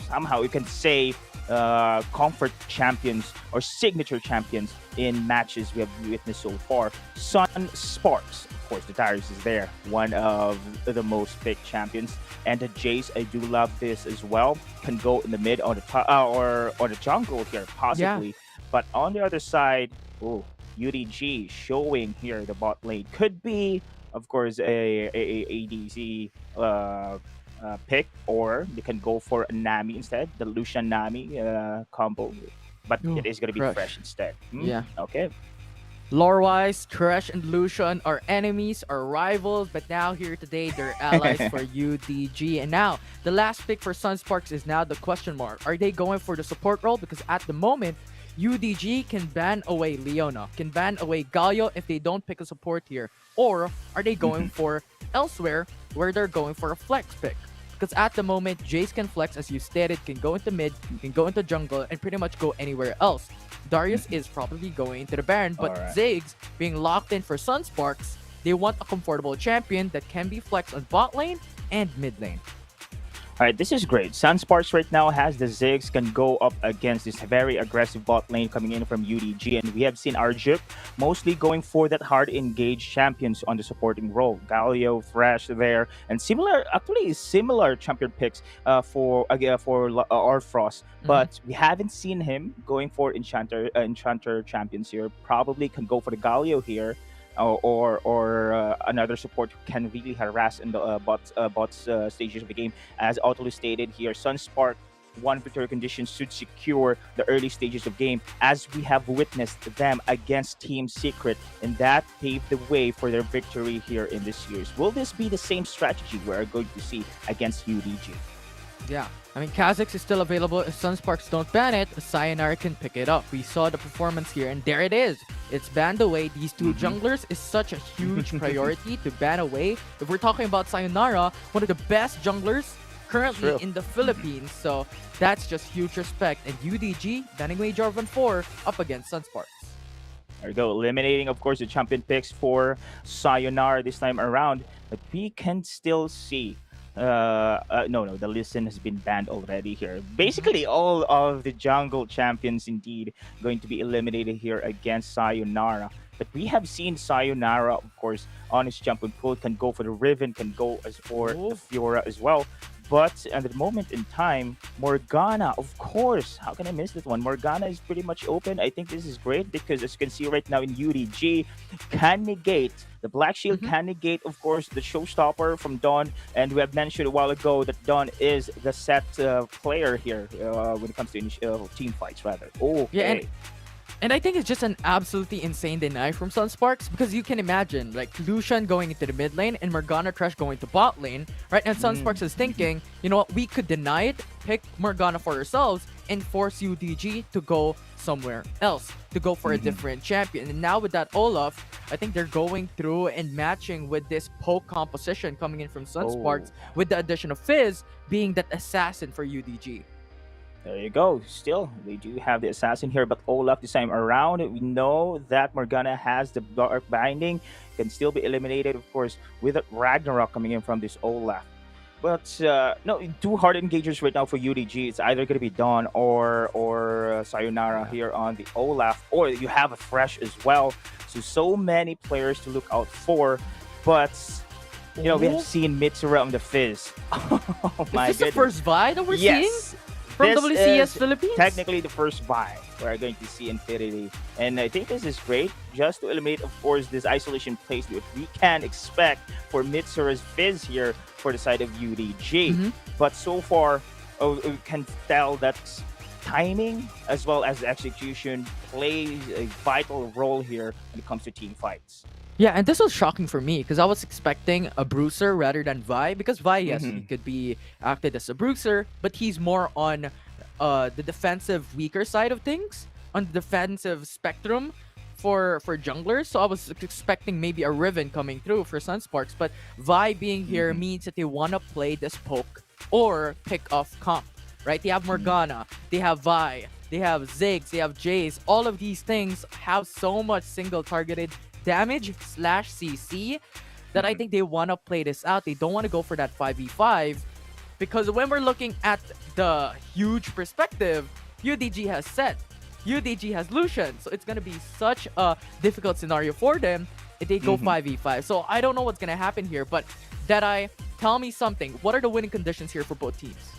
somehow you can say, comfort champions or signature champions in matches we have witnessed so far. Sunsparks, of course, the Darius is there, one of the most picked champions. And the Jace, I do love this as well. Can go in the mid on the top or the jungle here, possibly. Yeah. But on the other side, UDG showing here the bot lane could be, of course, a ADC pick, or they can go for a Nami instead, the Lucian Nami combo. But it is going to be fresh instead. Yeah. Okay. Lore-wise, Thresh and Lucian are enemies, are rivals, but now here today, they're allies for UDG. And now, the last pick for Sunsparks is now the question mark. Are they going for the support role? Because at the moment, UDG can ban away Leona, can ban away Galio if they don't pick a support here. Or are they going for elsewhere where they're going for a flex pick? Because at the moment, Jace can flex, as you stated, can go into mid, can go into jungle, and pretty much go anywhere else. Darius is probably going into the Baron, but Ziggs, being locked in for Sunsparks, they want a comfortable champion that can be flexed on bot lane and mid lane. All right, this is great. Sunsparks right now has the Ziggs, can go up against this very aggressive bot lane coming in from UDG. And we have seen RGIP mostly going for that hard engaged champions on the supporting role. Galio, Thresh there, and similar champion picks for Orfrost. But we haven't seen him going for Enchanter champions here. Probably can go for the Galio here. Or another support who can really harass in the bots stages of the game. As Autolu stated here, Sunspark, one victory condition should secure the early stages of game, as we have witnessed them against Team Secret, and that paved the way for their victory here in this series. Will this be the same strategy we're going to see against UDG? Yeah. I mean, Kha'Zix is still available. If Sunsparks don't ban it, Sayonara can pick it up. We saw the performance here, and there it is. It's banned away. These two junglers is such a huge priority to ban away. If we're talking about Sayonara, one of the best junglers currently in the Philippines. So that's just huge respect. And UDG banning away Jarvan 4 up against Sunsparks. There we go, eliminating, of course, the champion picks for Sayonara this time around. But we can still see no, the listen has been banned already here. Basically, all of the jungle champions indeed going to be eliminated here against Sayonara. But we have seen Sayonara, of course, on his champion pool, can go for the Riven, can go as for the Fiora as well. But at the moment in time, Morgana, of course, how can I miss that one? Morgana is pretty much open. I think this is great because as you can see right now in UDG, can negate the Black Shield, can negate, of course, the showstopper from Dawn. And we have mentioned a while ago that Dawn is the set player here when it comes to team fights, rather. Okay. Yeah, and I think it's just an absolutely insane deny from Sunsparks because you can imagine like Lucian going into the mid lane and Morgana Trash going to bot lane, right? And Sunsparks is thinking, you know what, we could deny it, pick Morgana for ourselves, and force UDG to go somewhere else, to go for a different champion. And now with that Olaf, I think they're going through and matching with this poke composition coming in from Sunsparks with the addition of Fizz being that assassin for UDG. There you go. Still, they do have the assassin here, but Olaf this time around, we know that Morgana has the dark binding, can still be eliminated, of course, with that Ragnarok coming in from this Olaf. But no, two hard engagers right now for UDG. It's either going to be Dawn or Sayonara here on the Olaf, or you have a Fresh as well. So many players to look out for, but you know, we have seen Mitsura on the Fizz. Oh my Is this the first Vi that we're seeing? From This WCS is Philippines? technically the first buy we're going to see Infinity. And I think this is great just to eliminate, of course, this isolation plays that we can expect for Mitsura's Fizz here for the side of UDG. But so far, we can tell that timing as well as execution plays a vital role here when it comes to team fights. Yeah, and this was shocking for me because I was expecting a bruiser rather than Vi because Vi, yes, he could be acted as a bruiser, but he's more on the defensive weaker side of things, on the defensive spectrum for junglers. So I was expecting maybe a Riven coming through for Sunsparks, but Vi being here means that they want to play this poke or pick off comp, right? They have Morgana, they have Vi, they have Ziggs, they have Jace. All of these things have so much single targeted damage / CC that I think they want to play this out. They don't want to go for that 5v5 because when we're looking at the huge perspective, UDG has Set, UDG has Lucian, so it's going to be such a difficult scenario for them if they go 5v5. So I don't know what's going to happen here, but Deadeye, tell me something. What are the winning conditions here for both teams?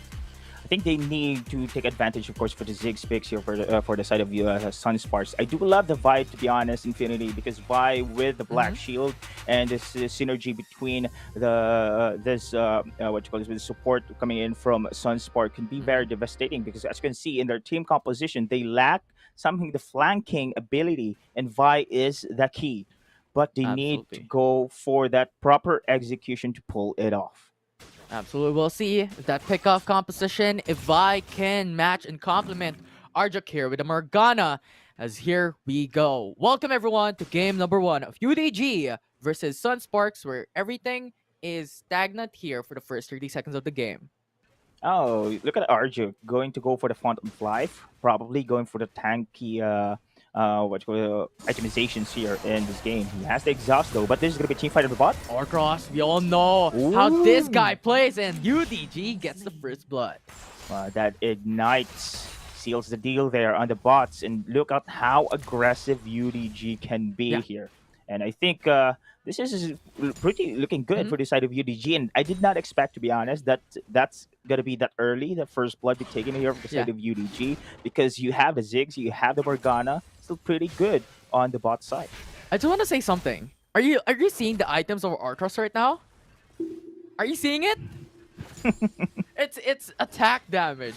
I think they need to take advantage, of course, for the Ziggs picks here for the side of Sunsparks. I do love the Vi, to be honest, Infinity, because Vi with the Black Shield and this synergy between the with the support coming in from Sunspark can be very devastating because as you can see in their team composition, they lack something, the flanking ability, and Vi is the key. But they need to go for that proper execution to pull it off. Absolutely. We'll see if that pickoff composition, if Vi can match and complement Arjuk here with a Morgana, as here we go. Welcome everyone to game number 1 of UDG versus Sunsparks, where everything is stagnant here for the first 30 seconds of the game. Oh, look at Arjuk going to go for the Font of Life, probably going for the tanky itemizations here in this game. He has the exhaust though, but this is gonna be a team fight on the bot. Orcross, we all know how this guy plays, and UDG gets the first blood. That ignites, seals the deal there on the bots, and look at how aggressive UDG can be here. And I think this is pretty looking good for the side of UDG, and I did not expect, to be honest, that that's gonna be that early, the first blood be taken here from the side of UDG, because you have the Ziggs, you have the Morgana, still pretty good on the bot side. I just want to say something. Are you seeing the items of Arcros right now? Are you seeing it? It's attack damage,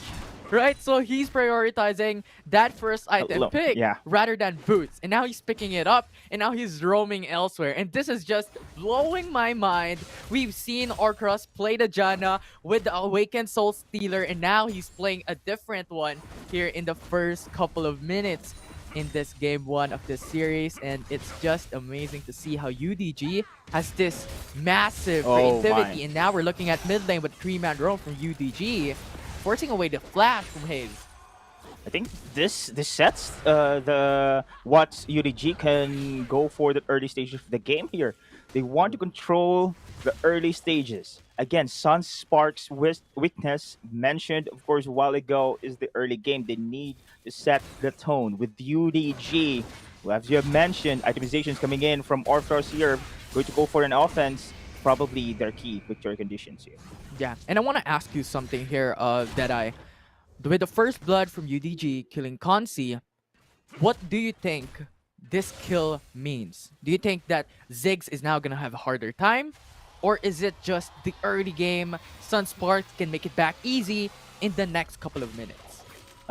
right? So he's prioritizing that first item pick rather than boots, and now he's picking it up, and now he's roaming elsewhere, and this is just blowing my mind. We've seen Orcross play the Janna with the Awakened Soul Stealer, and now he's playing a different one here in the first couple of minutes in this game 1 of this series, and it's just amazing to see how UDG has this massive creativity. And now we're looking at mid lane with 3-man roam from UDG, forcing away the flash from Hayes. I think this sets the what UDG can go for the early stages of the game here. They want to control the early stages. Again, Sunsparks' weakness mentioned, of course, a while ago is the early game. They need to set the tone. With UDG, well, as you have mentioned, itemizations coming in from Orthros here, going to go for an offense. probably their key victory conditions here. Yeah, and I want to ask you something here, Deadeye. With the first blood from UDG killing Consi, what do you think this kill means? Do you think that Ziggs is now gonna have a harder time? Or is it just the early game, Sunsparks can make it back easy in the next couple of minutes?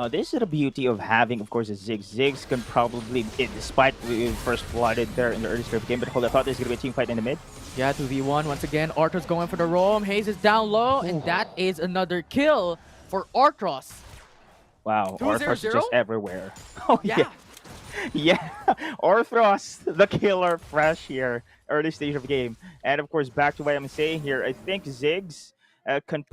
This is the beauty of having, of course, a Ziggs. Ziggs can probably, despite we first blooded there in the early start of the game, but hold on, I thought there's going to be a team fight in the mid. Yeah, 2v1 once again. Arthur's going for the roam. Hayes is down low, and that is another kill for Arthros. Wow, 2-0-0? Arthros is just everywhere. Oh, Yeah. Yeah, Arthros, the killer, fresh here, early stage of the game. And of course, back to what I'm saying here, I think Ziggs can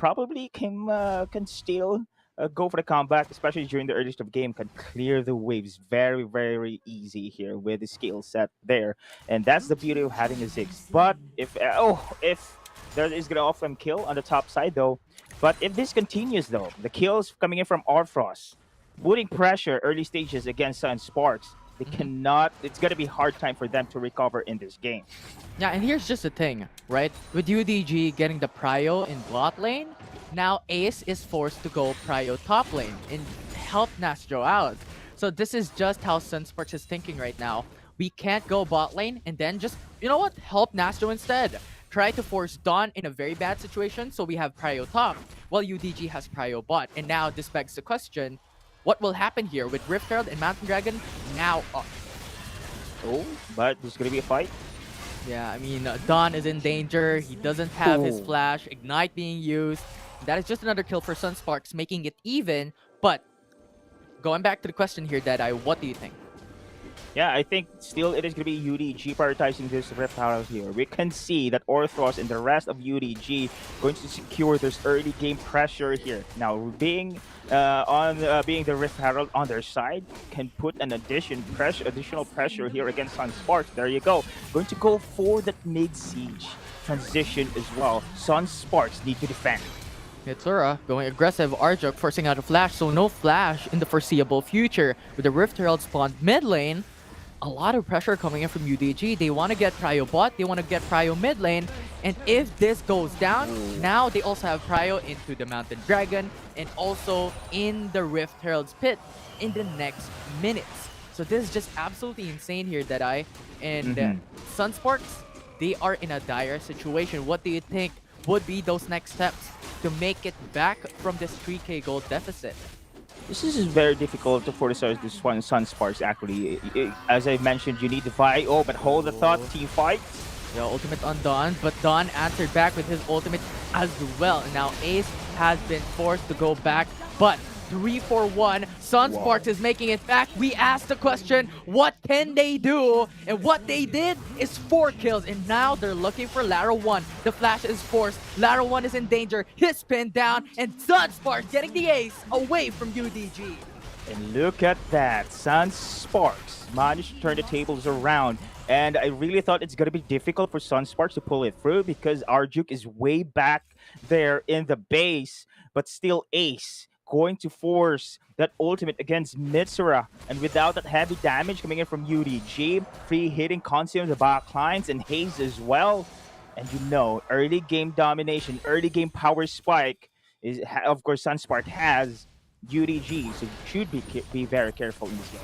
still go for the comeback, especially during the early stage of the game, can clear the waves very, very easy here with the skill set there. And that's the beauty of having a Ziggs. But if there is going to offer him kill on the top side though, but if this continues though, the kills coming in from Arthros, putting pressure early stages against Sunsparks, they cannot. It's gonna be hard time for them to recover in this game. Yeah, and here's just the thing, right? With UDG getting the prio in bot lane, now Ace is forced to go prio top lane and help Nastro out. So this is just how Sunsparks is thinking right now. We can't go bot lane and then just, you know what, help Nastro instead. Try to force Dawn in a very bad situation so we have prio top, while UDG has prio bot. And now this begs the question, what will happen here with Rift Herald and Mountain Dragon now up? Oh, but there's gonna be a fight. Yeah, I mean, Dawn is in danger. He doesn't have his flash. Ignite being used. That is just another kill for Sunsparks, making it even. But going back to the question here, Deadeye, what do you think? Yeah, I think still it is going to be UDG prioritizing this Rift Herald here. We can see that Orthros and the rest of UDG going to secure this early game pressure here. Now, being the Rift Herald on their side can put an additional pressure here against Sunsparks. There you go. Going to go for that mid-siege transition as well. Sunsparks need to defend. Hitsura going aggressive, Arjuk forcing out a flash, so no flash in the foreseeable future. With the Rift Herald spawned mid lane, a lot of pressure coming in from UDG. They want to get prio bot, they want to get prio mid lane, and if this goes down, now they also have prio into the Mountain Dragon and also in the Rift Herald's pit in the next minutes. So this is just absolutely insane here, Deadeye. And Sunsparks, they are in a dire situation. What do you think would be those next steps to make it back from this 3k gold deficit? This is very difficult for the Sunsparks actually. As I mentioned, you need to fight. Oh, but hold the thought, team fight. Yeah, ultimate on Dawn, but Dawn answered back with his ultimate as well. And now Ace has been forced to go back, but 3-4-1, Sunsparks is making it back. We asked the question, what can they do? And what they did is 4 kills, and now they're looking for Lara 1. The flash is forced, Lara 1 is in danger, he's pinned down, and Sunsparks getting the ace away from UDG. And look at that, Sunsparks managed to turn the tables around. And I really thought it's going to be difficult for Sunsparks to pull it through because Arjuk is way back there in the base, but still Ace going to force that ultimate against Mitsura, and without that heavy damage coming in from UDG, free hitting constantly on the back lines and Hayes as well. And you know, early game domination, early game power spike is, of course, Sunspark has UDG, so you should be very careful in this game.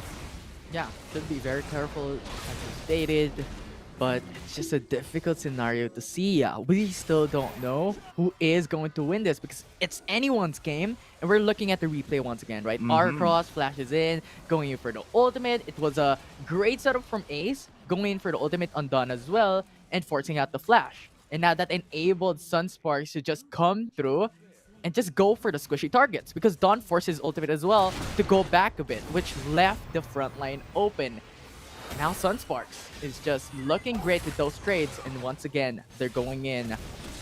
Yeah, should be very careful, as you stated, but it's just a difficult scenario to see. We still don't know who is going to win this because it's anyone's game, and we're looking at the replay once again, right? R-Cross flashes in, going in for the ultimate. It was a great setup from Ace, going in for the ultimate on Dawn as well, and forcing out the flash. And now that enabled Sunsparks to just come through and just go for the squishy targets because Dawn forced his ultimate as well to go back a bit, which left the front line open. Now Sunsparks is just looking great with those trades, and once again, they're going in.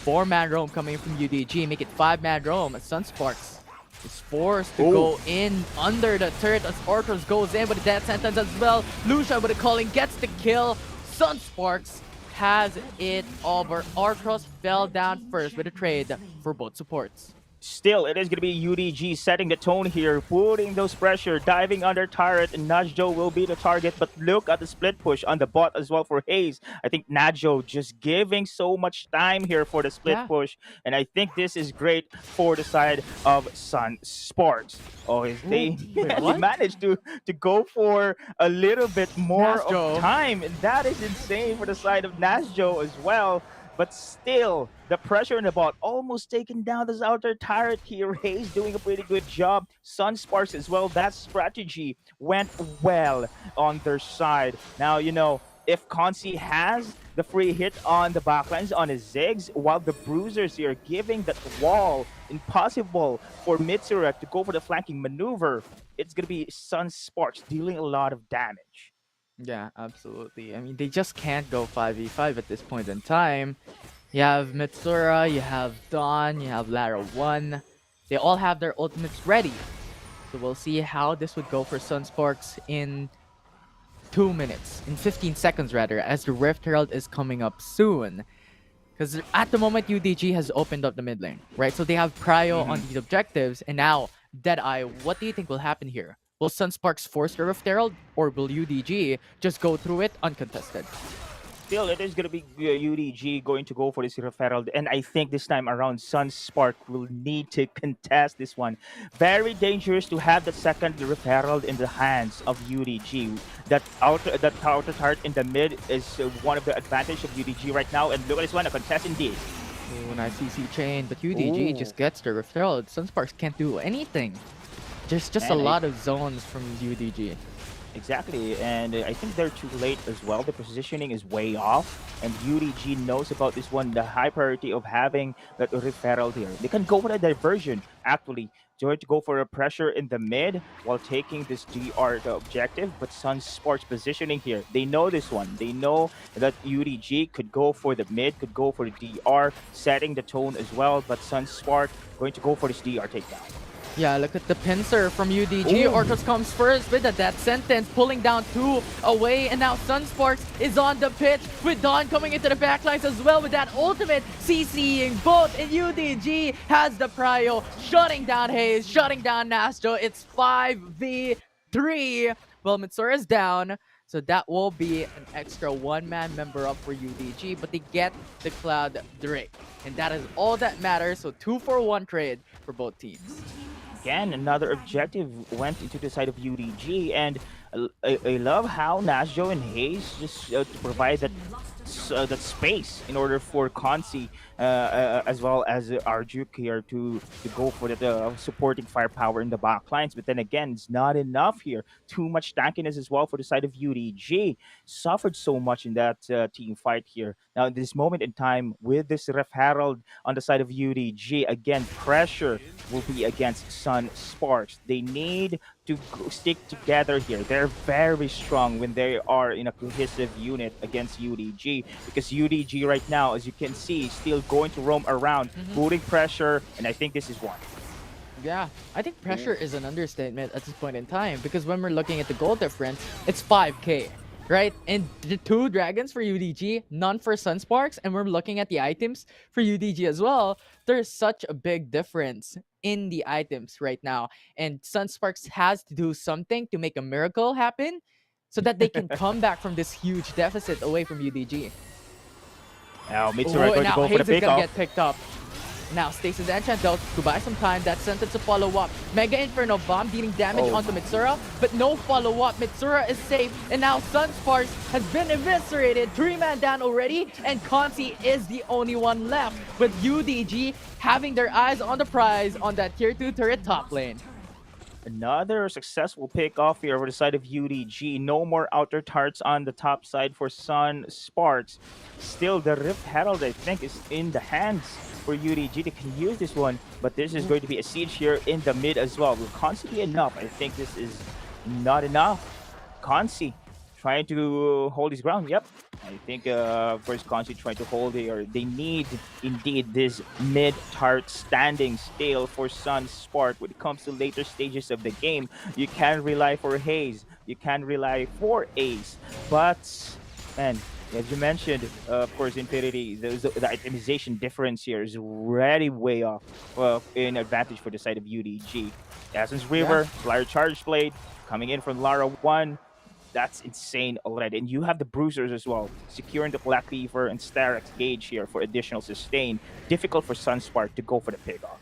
4-man roam coming from UDG, make it 5-man roam. Sunsparks is forced to go in under the turret as Orcros goes in with a death sentence as well. Lucia with a calling gets the kill. Sunsparks has it over. Orcros fell down first with a trade for both supports. Still, it is going to be UDG setting the tone here, putting those pressure, diving under turret, and Najjo will be the target. But look at the split push on the bot as well for Hayes. I think Najjo just giving so much time here for the split Yeah. push, and I think this is great for the side of Sunsparks. Oh, if they, Wait, they what? managed to go for a little bit more Nasjo. of time, and that is insane for the side of Najjo as well. But still, the pressure in the bot almost taken down this outer turret here. Hayes doing a pretty good job. Sunsparks as well. That strategy went well on their side. Now, you know, if Consi has the free hit on the backlines on his Ziggs, while the Bruisers here giving that wall impossible for Mitsura to go for the flanking maneuver, it's going to be Sunsparks dealing a lot of damage. Yeah, absolutely. I mean, they just can't go 5v5 at this point in time. You have Mitsura, you have Dawn, you have Lara 1. They all have their ultimates ready. So we'll see how this would go for Sunsparks in 2 minutes, in 15 seconds rather, as the Rift Herald is coming up soon. Because at the moment, UDG has opened up the mid lane, right? So they have prio on these objectives, and now, Deadeye, what do you think will happen here? Will Sunsparks force the Rift Herald, or will UDG just go through it uncontested? Still, it is going to be UDG going to go for this Herald, and I think this time around, Sunspark will need to contest this one. Very dangerous to have the second Herald in the hands of UDG. That outer turret in the mid is one of the advantage of UDG right now, and look at this one, a contest indeed. Ooh, nice CC chain, but UDG just gets the Rift Herald. Sunsparks can't do anything. There's just a lot of zones from UDG. Exactly, and I think they're too late as well. The positioning is way off, and UDG knows about this one, the high priority of having that referral here. They can go for a diversion, actually. Trying to go for a pressure in the mid while taking this DR the objective, but Sunsparks positioning here. They know this one. They know that UDG could go for the mid, could go for the DR, setting the tone as well, but Sunspark going to go for this DR takedown. Yeah, look at the pincer from UDG. Ooh. Orcus comes first with a death sentence, pulling down 2 away, and now Sunsparks is on the pitch with Dawn coming into the backlines as well with that ultimate CCing both, and UDG has the prio, shutting down Hayes, shutting down Nasjo. It's 5v3. Well, Mitsura is down, so that will be an extra one-man member up for UDG, but they get the Cloud Drake, and that is all that matters. So 2-for-1 trade for both teams. Again, another objective went into the side of UDG, and I love how Nasjo and Hayes just to provide that space in order for Consi as well as Arjuk here to go for the supporting firepower in the back lines. But then again, it's not enough here. Too much tankiness as well for the side of UDG. Suffered so much in that team fight here. Now, in this moment in time, with this Ref Herald on the side of UDG, again, pressure will be against Sunsparks. They need to stick together here. They're very strong when they are in a cohesive unit against UDG, because UDG right now, as you can see, still going to roam around, putting pressure, and I think this is one. Yeah, I think pressure is an understatement at this point in time, because when we're looking at the goal difference, it's 5k, right? And the 2 dragons for UDG, none for Sunsparks, and we're looking at the items for UDG as well. There's such a big difference in the items right now, and Sunsparks has to do something to make a miracle happen so that they can come back from this huge deficit away from UDG. Now, Mitsura going to now go for the Hayes is gonna pickoff. get picked up. Now, Stasis Enchant though, to buy some time, that sentence to follow up. Mega Inferno Bomb dealing damage onto Mitsura, but no follow-up. Mitsura is safe, and now Sunsparks has been eviscerated. 3-man down already, and Conti is the only one left, with UDG having their eyes on the prize on that tier 2 turret top lane. Another successful pick off here over the side of UDG. No more outer turrets on the top side for Sunsparks. Still, the Rift Herald, I think, is in the hands for UDG. They can use this one, but this is going to be a siege here in the mid as well. Will Consi be enough? I think this is not enough. Consi trying to hold his ground. Yep. I think first Consi trying to hold it, or they need indeed this mid turret standing still for Sunspark. When it comes to later stages of the game, you can rely for Hayes, you can rely for Ace, but man, As you mentioned, of course, Infinity, the itemization difference here is already way off in advantage for the side of UDG. Essence River, Flyer Charge Blade, coming in from Lara 1. That's insane already. And you have the Bruisers as well, securing the Black Beaver and Starex Gauge here for additional sustain. Difficult for Sunspark to go for the pickoff.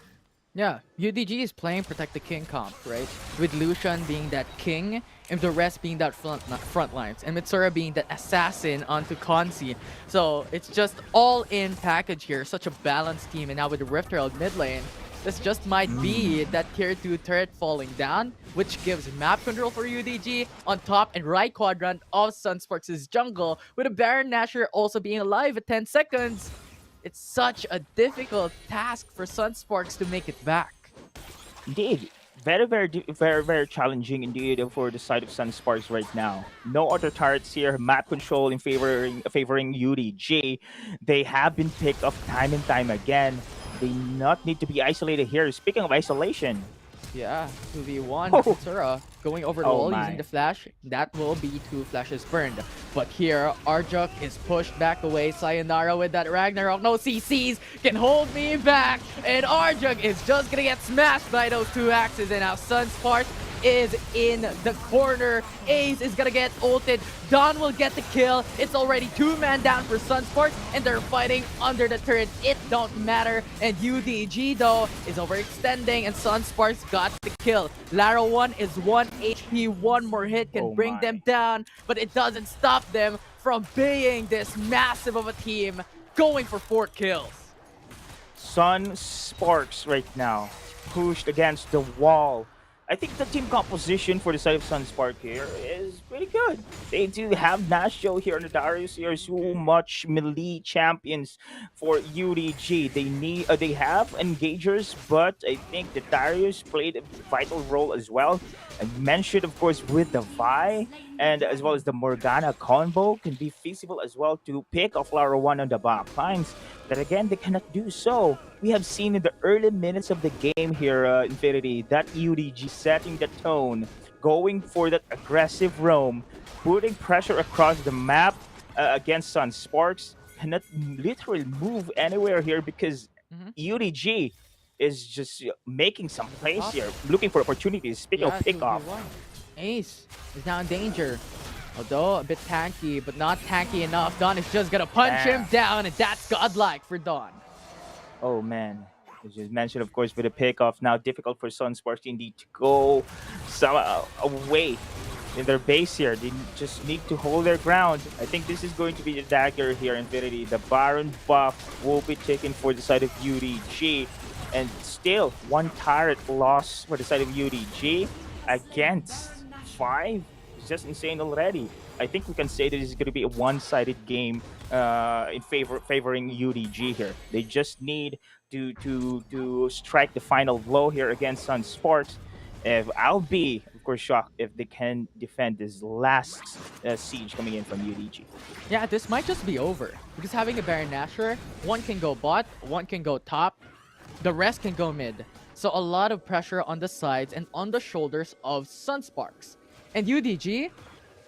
Yeah, UDG is playing Protect the King comp, right? With Lucian being that king, and the rest being that front lines, and Mitsura being that assassin onto Konzi. So it's just all in package here, such a balanced team, and now with the Rift Herald mid lane, this just might be that tier 2 turret falling down, which gives map control for UDG on top and right quadrant of Sunsparks' jungle, with a Baron Nashor also being alive at 10 seconds. It's such a difficult task for Sunsparks to make it back. Indeed. Very challenging indeed for the side of Sunsparks right now. No other turrets here. Map control in favoring UDG. They have been picked off time and time again. They not need to be isolated here. Speaking of isolation. Yeah, 2v1, Oh. Mitsura going over the Oh wall my. using the flash. That will be 2 flashes burned. But here, Arjuk is pushed back away. Sayonara with that Ragnarok. No CCs can hold me back. And Arjuk is just gonna get smashed by those 2 axes. And now Sunspark is in the corner. Ace is gonna get ulted. Dawn will get the kill. It's already 2-man down for Sunspark, and they're fighting under the turret. It don't matter. And UDG though is overextending, and Sunsparks got the kill. Lara 1 is 1 HP. One more hit can Oh bring my. them down, but it doesn't stop them from being this massive of a team, going for 4 kills. Sunsparks right now pushed against the wall. I think the team composition for the side of Sunspark here is pretty good. They do have Nasho here and Darius here, so much melee champions for UDG. They have engagers, but I think the Darius played a vital role as well. I mentioned, of course, with the Vi and as well as the Morgana combo can be feasible as well to pick off Lara 1 on the back lines. But again, they cannot do so. We have seen in the early minutes of the game here, Infinity, that UDG setting the tone, going for that aggressive roam, putting pressure across the map against Sunsparks, cannot literally move anywhere here because UDG is just making some plays here, looking for opportunities. Speaking of pickoff. 2v1. Ace is now in danger. Although a bit tanky, but not tanky enough. Dawn is just gonna punch him down, and that's godlike for Dawn. Oh man, as you mentioned, of course, with the pickoff, now difficult for Sunsparks indeed to go some away in their base here. They just need to hold their ground. I think this is going to be the dagger here, Infinity. The Baron buff will be taken for the side of UDG, and still 1 turret loss for the side of UDG against 5. It's just insane already. I think we can say that this is going to be a one-sided game in favoring UDG here. They just need to strike the final blow here against Sunsparks. I'll be, of course, shocked if they can defend this last siege coming in from UDG. Yeah, this might just be over. Because having a Baron Nashor, one can go bot, one can go top, the rest can go mid. So a lot of pressure on the sides and on the shoulders of Sunsparks. And UDG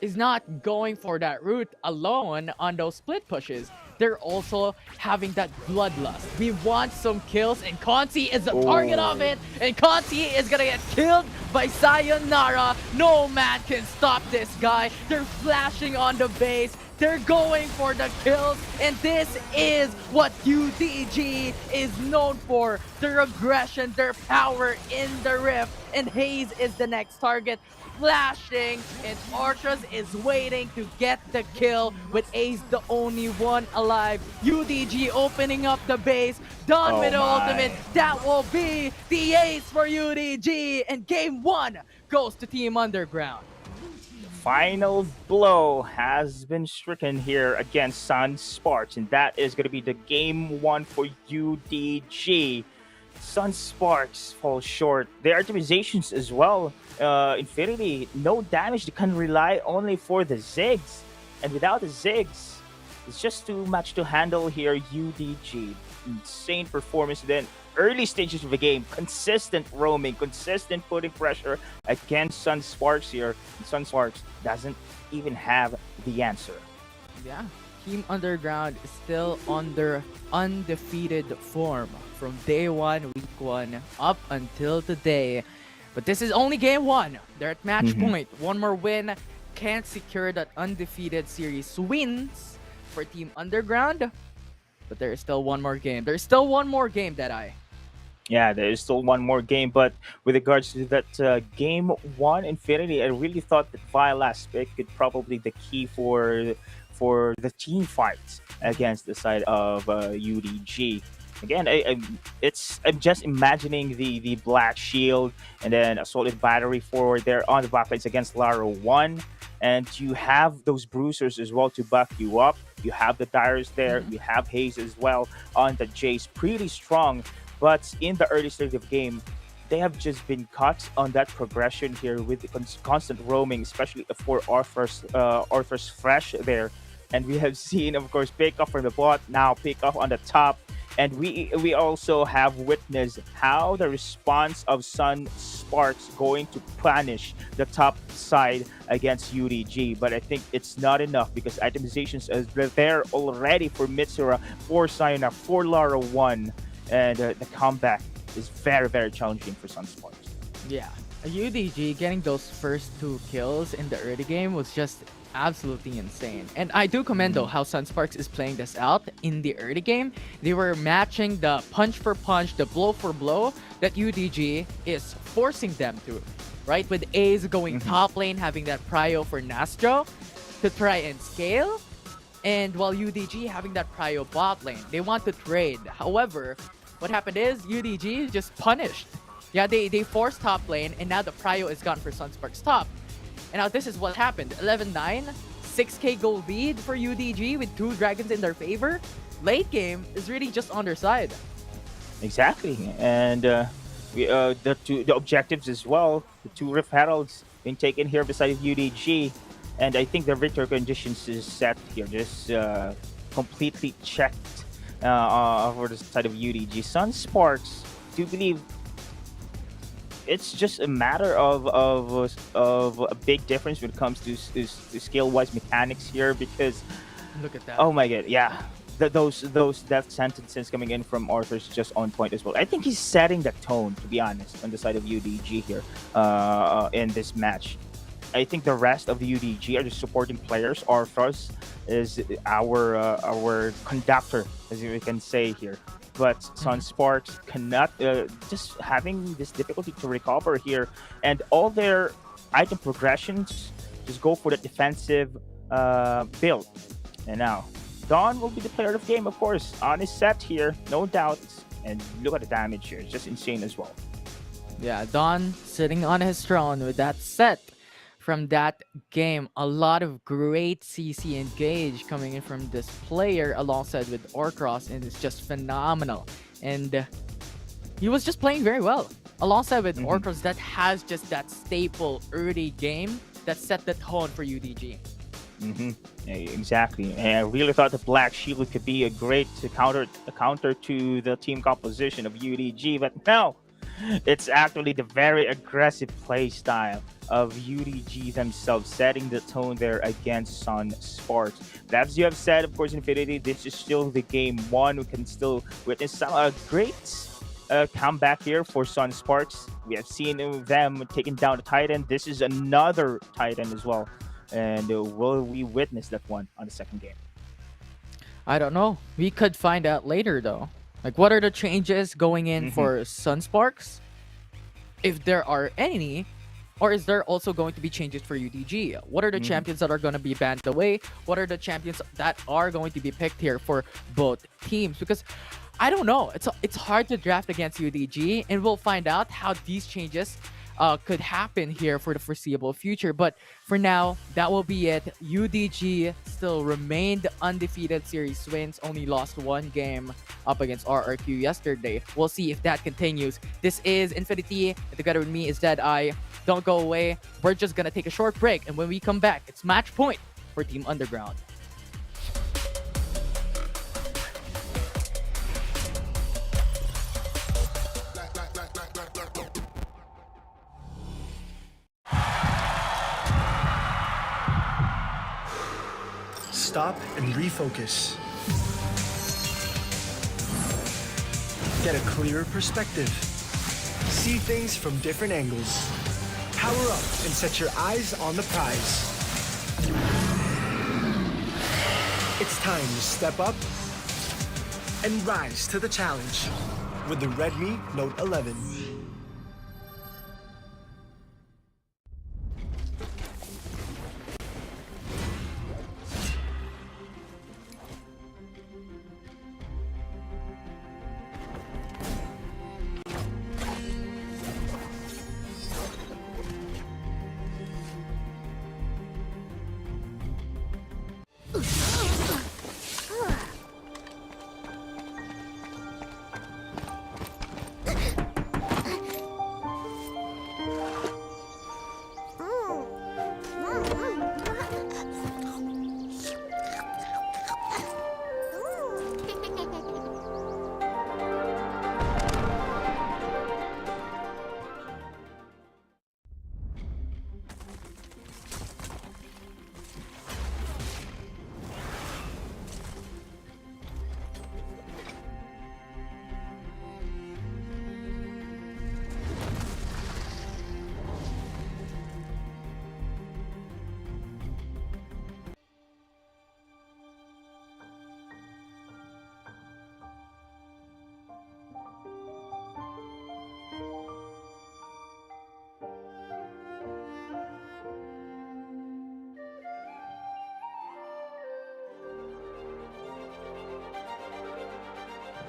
is not going for that route alone on those split pushes. They're also having that bloodlust. We want some kills, and Konzi is the target of it. And Konzi is gonna get killed by Sayonara. No man can stop this guy. They're flashing on the base. They're going for the kills, and this is what UDG is known for. Their aggression, their power in the rift, and Haze is the next target. Flashing, and Archers is waiting to get the kill, with Ace the only one alive. UDG opening up the base. Done with the ultimate. That will be the ace for UDG, and game 1 goes to Team Underground. Final blow has been stricken here against Sunsparks, and that is going to be the game 1 for UDG. Sunsparks fall short. Their optimizations as well. Infinity, no damage. They can rely only for the Ziggs. And without the Ziggs, it's just too much to handle here. UDG, insane performance. Then early stages of the game, consistent roaming, consistent putting pressure against Sunsparks here. And Sunsparks doesn't even have the answer. Yeah, Team Underground is still under undefeated form from day 1, week 1, up until today. But this is only game 1. They're at match point. One more win can't secure that undefeated series wins for Team Underground. But there is still one more game. There's still one more game that Yeah, there is still one more game, but with regards to that game 1 Infinity, I really thought that Viola's pick could probably the key for the team fights against the side of UDG. Again, I'm just imagining the Black Shield and then a solid battery forward there on the backlines against Laro 1. And you have those bruisers as well to back you up. You have the Dyers there. You have Hayes as well on the Jace. Pretty strong. But in the early stage of the game, they have just been cut on that progression here with the constant roaming, especially for Arthur's Fresh there. And we have seen, of course, pick up from the bot, now pick up on the top. And we also have witnessed how the response of Sunsparks going to punish the top side against UDG. But I think it's not enough because itemizations is there already for Mitsura, for Sayona, for Lara 1. And the comeback is very, very challenging for Sunsparks. Yeah. UDG getting those first 2 kills in the early game was just absolutely insane. And I do commend though how Sunsparks is playing this out in the early game. They were matching the punch for punch, the blow for blow that UDG is forcing them to. Right? With A's going top lane, having that prio for Nastro to try and scale. And while UDG having that prio bot lane, they want to trade. However, what happened is UDG just punished. Yeah, they forced top lane, and now the prio is gone for Sunsparks top. And now this is what happened. 11-9, 6k gold lead for UDG with 2 dragons in their favor. Late game is really just on their side. Exactly. And the objectives as well, the 2 Rift Heralds being taken here beside UDG. And I think the victory conditions is set here. Just completely checked over the side of UDG. Sunsparks, do believe it's just a matter of a big difference when it comes to skill-wise mechanics here because Look at that. oh my god, yeah, those death sentences coming in from Arthur's just on point as well. I think he's setting the tone, to be honest, on the side of UDG here in this match. I think the rest of the UDG are just supporting players. Arthur's is our conductor, as we can say here. But Sunsparks cannot just having this difficulty to recover here, and all their item progressions just go for the defensive build. And now Dawn will be the player of the game, of course, on his set here, no doubt. And look at the damage here; it's just insane as well. Yeah, Don sitting on his throne with that set from that game. A lot of great CC engage coming in from this player alongside with Orcross, and it's just phenomenal. And he was just playing very well alongside with Orcross that has just that staple early game that set the tone for UDG. Yeah, exactly. And I really thought the Black Shield could be a great counter to the team composition of UDG, but no, it's actually the very aggressive play style of UDG themselves setting the tone there against Sunsparks. But as you have said, of course, Infinity, this is still the game 1. We can still witness a great comeback here for Sunsparks. We have seen them taking down the Titan. This is another Titan as well. And will we witness that one on the second game? I don't know. We could find out later though. Like, what are the changes going in for Sunsparks? If there are any, or is there also going to be changes for UDG? What are the champions that are going to be banned away? What are the champions that are going to be picked here for both teams? Because I don't know. It's hard to draft against UDG, and we'll find out how these changes could happen here for the foreseeable future. But for now, that will be it. UDG still remained undefeated series wins, only lost 1 game up against RRQ yesterday. We'll see if that continues. This is Infinity, and together with me is Deadeye. Don't go away. We're just gonna take a short break, and when we come back, it's match point for Team Underground. stop and refocus. Get a clearer perspective. See things from different angles. Power up and set your eyes on the prize. It's time to step up and rise to the challenge with the Redmi Note 11.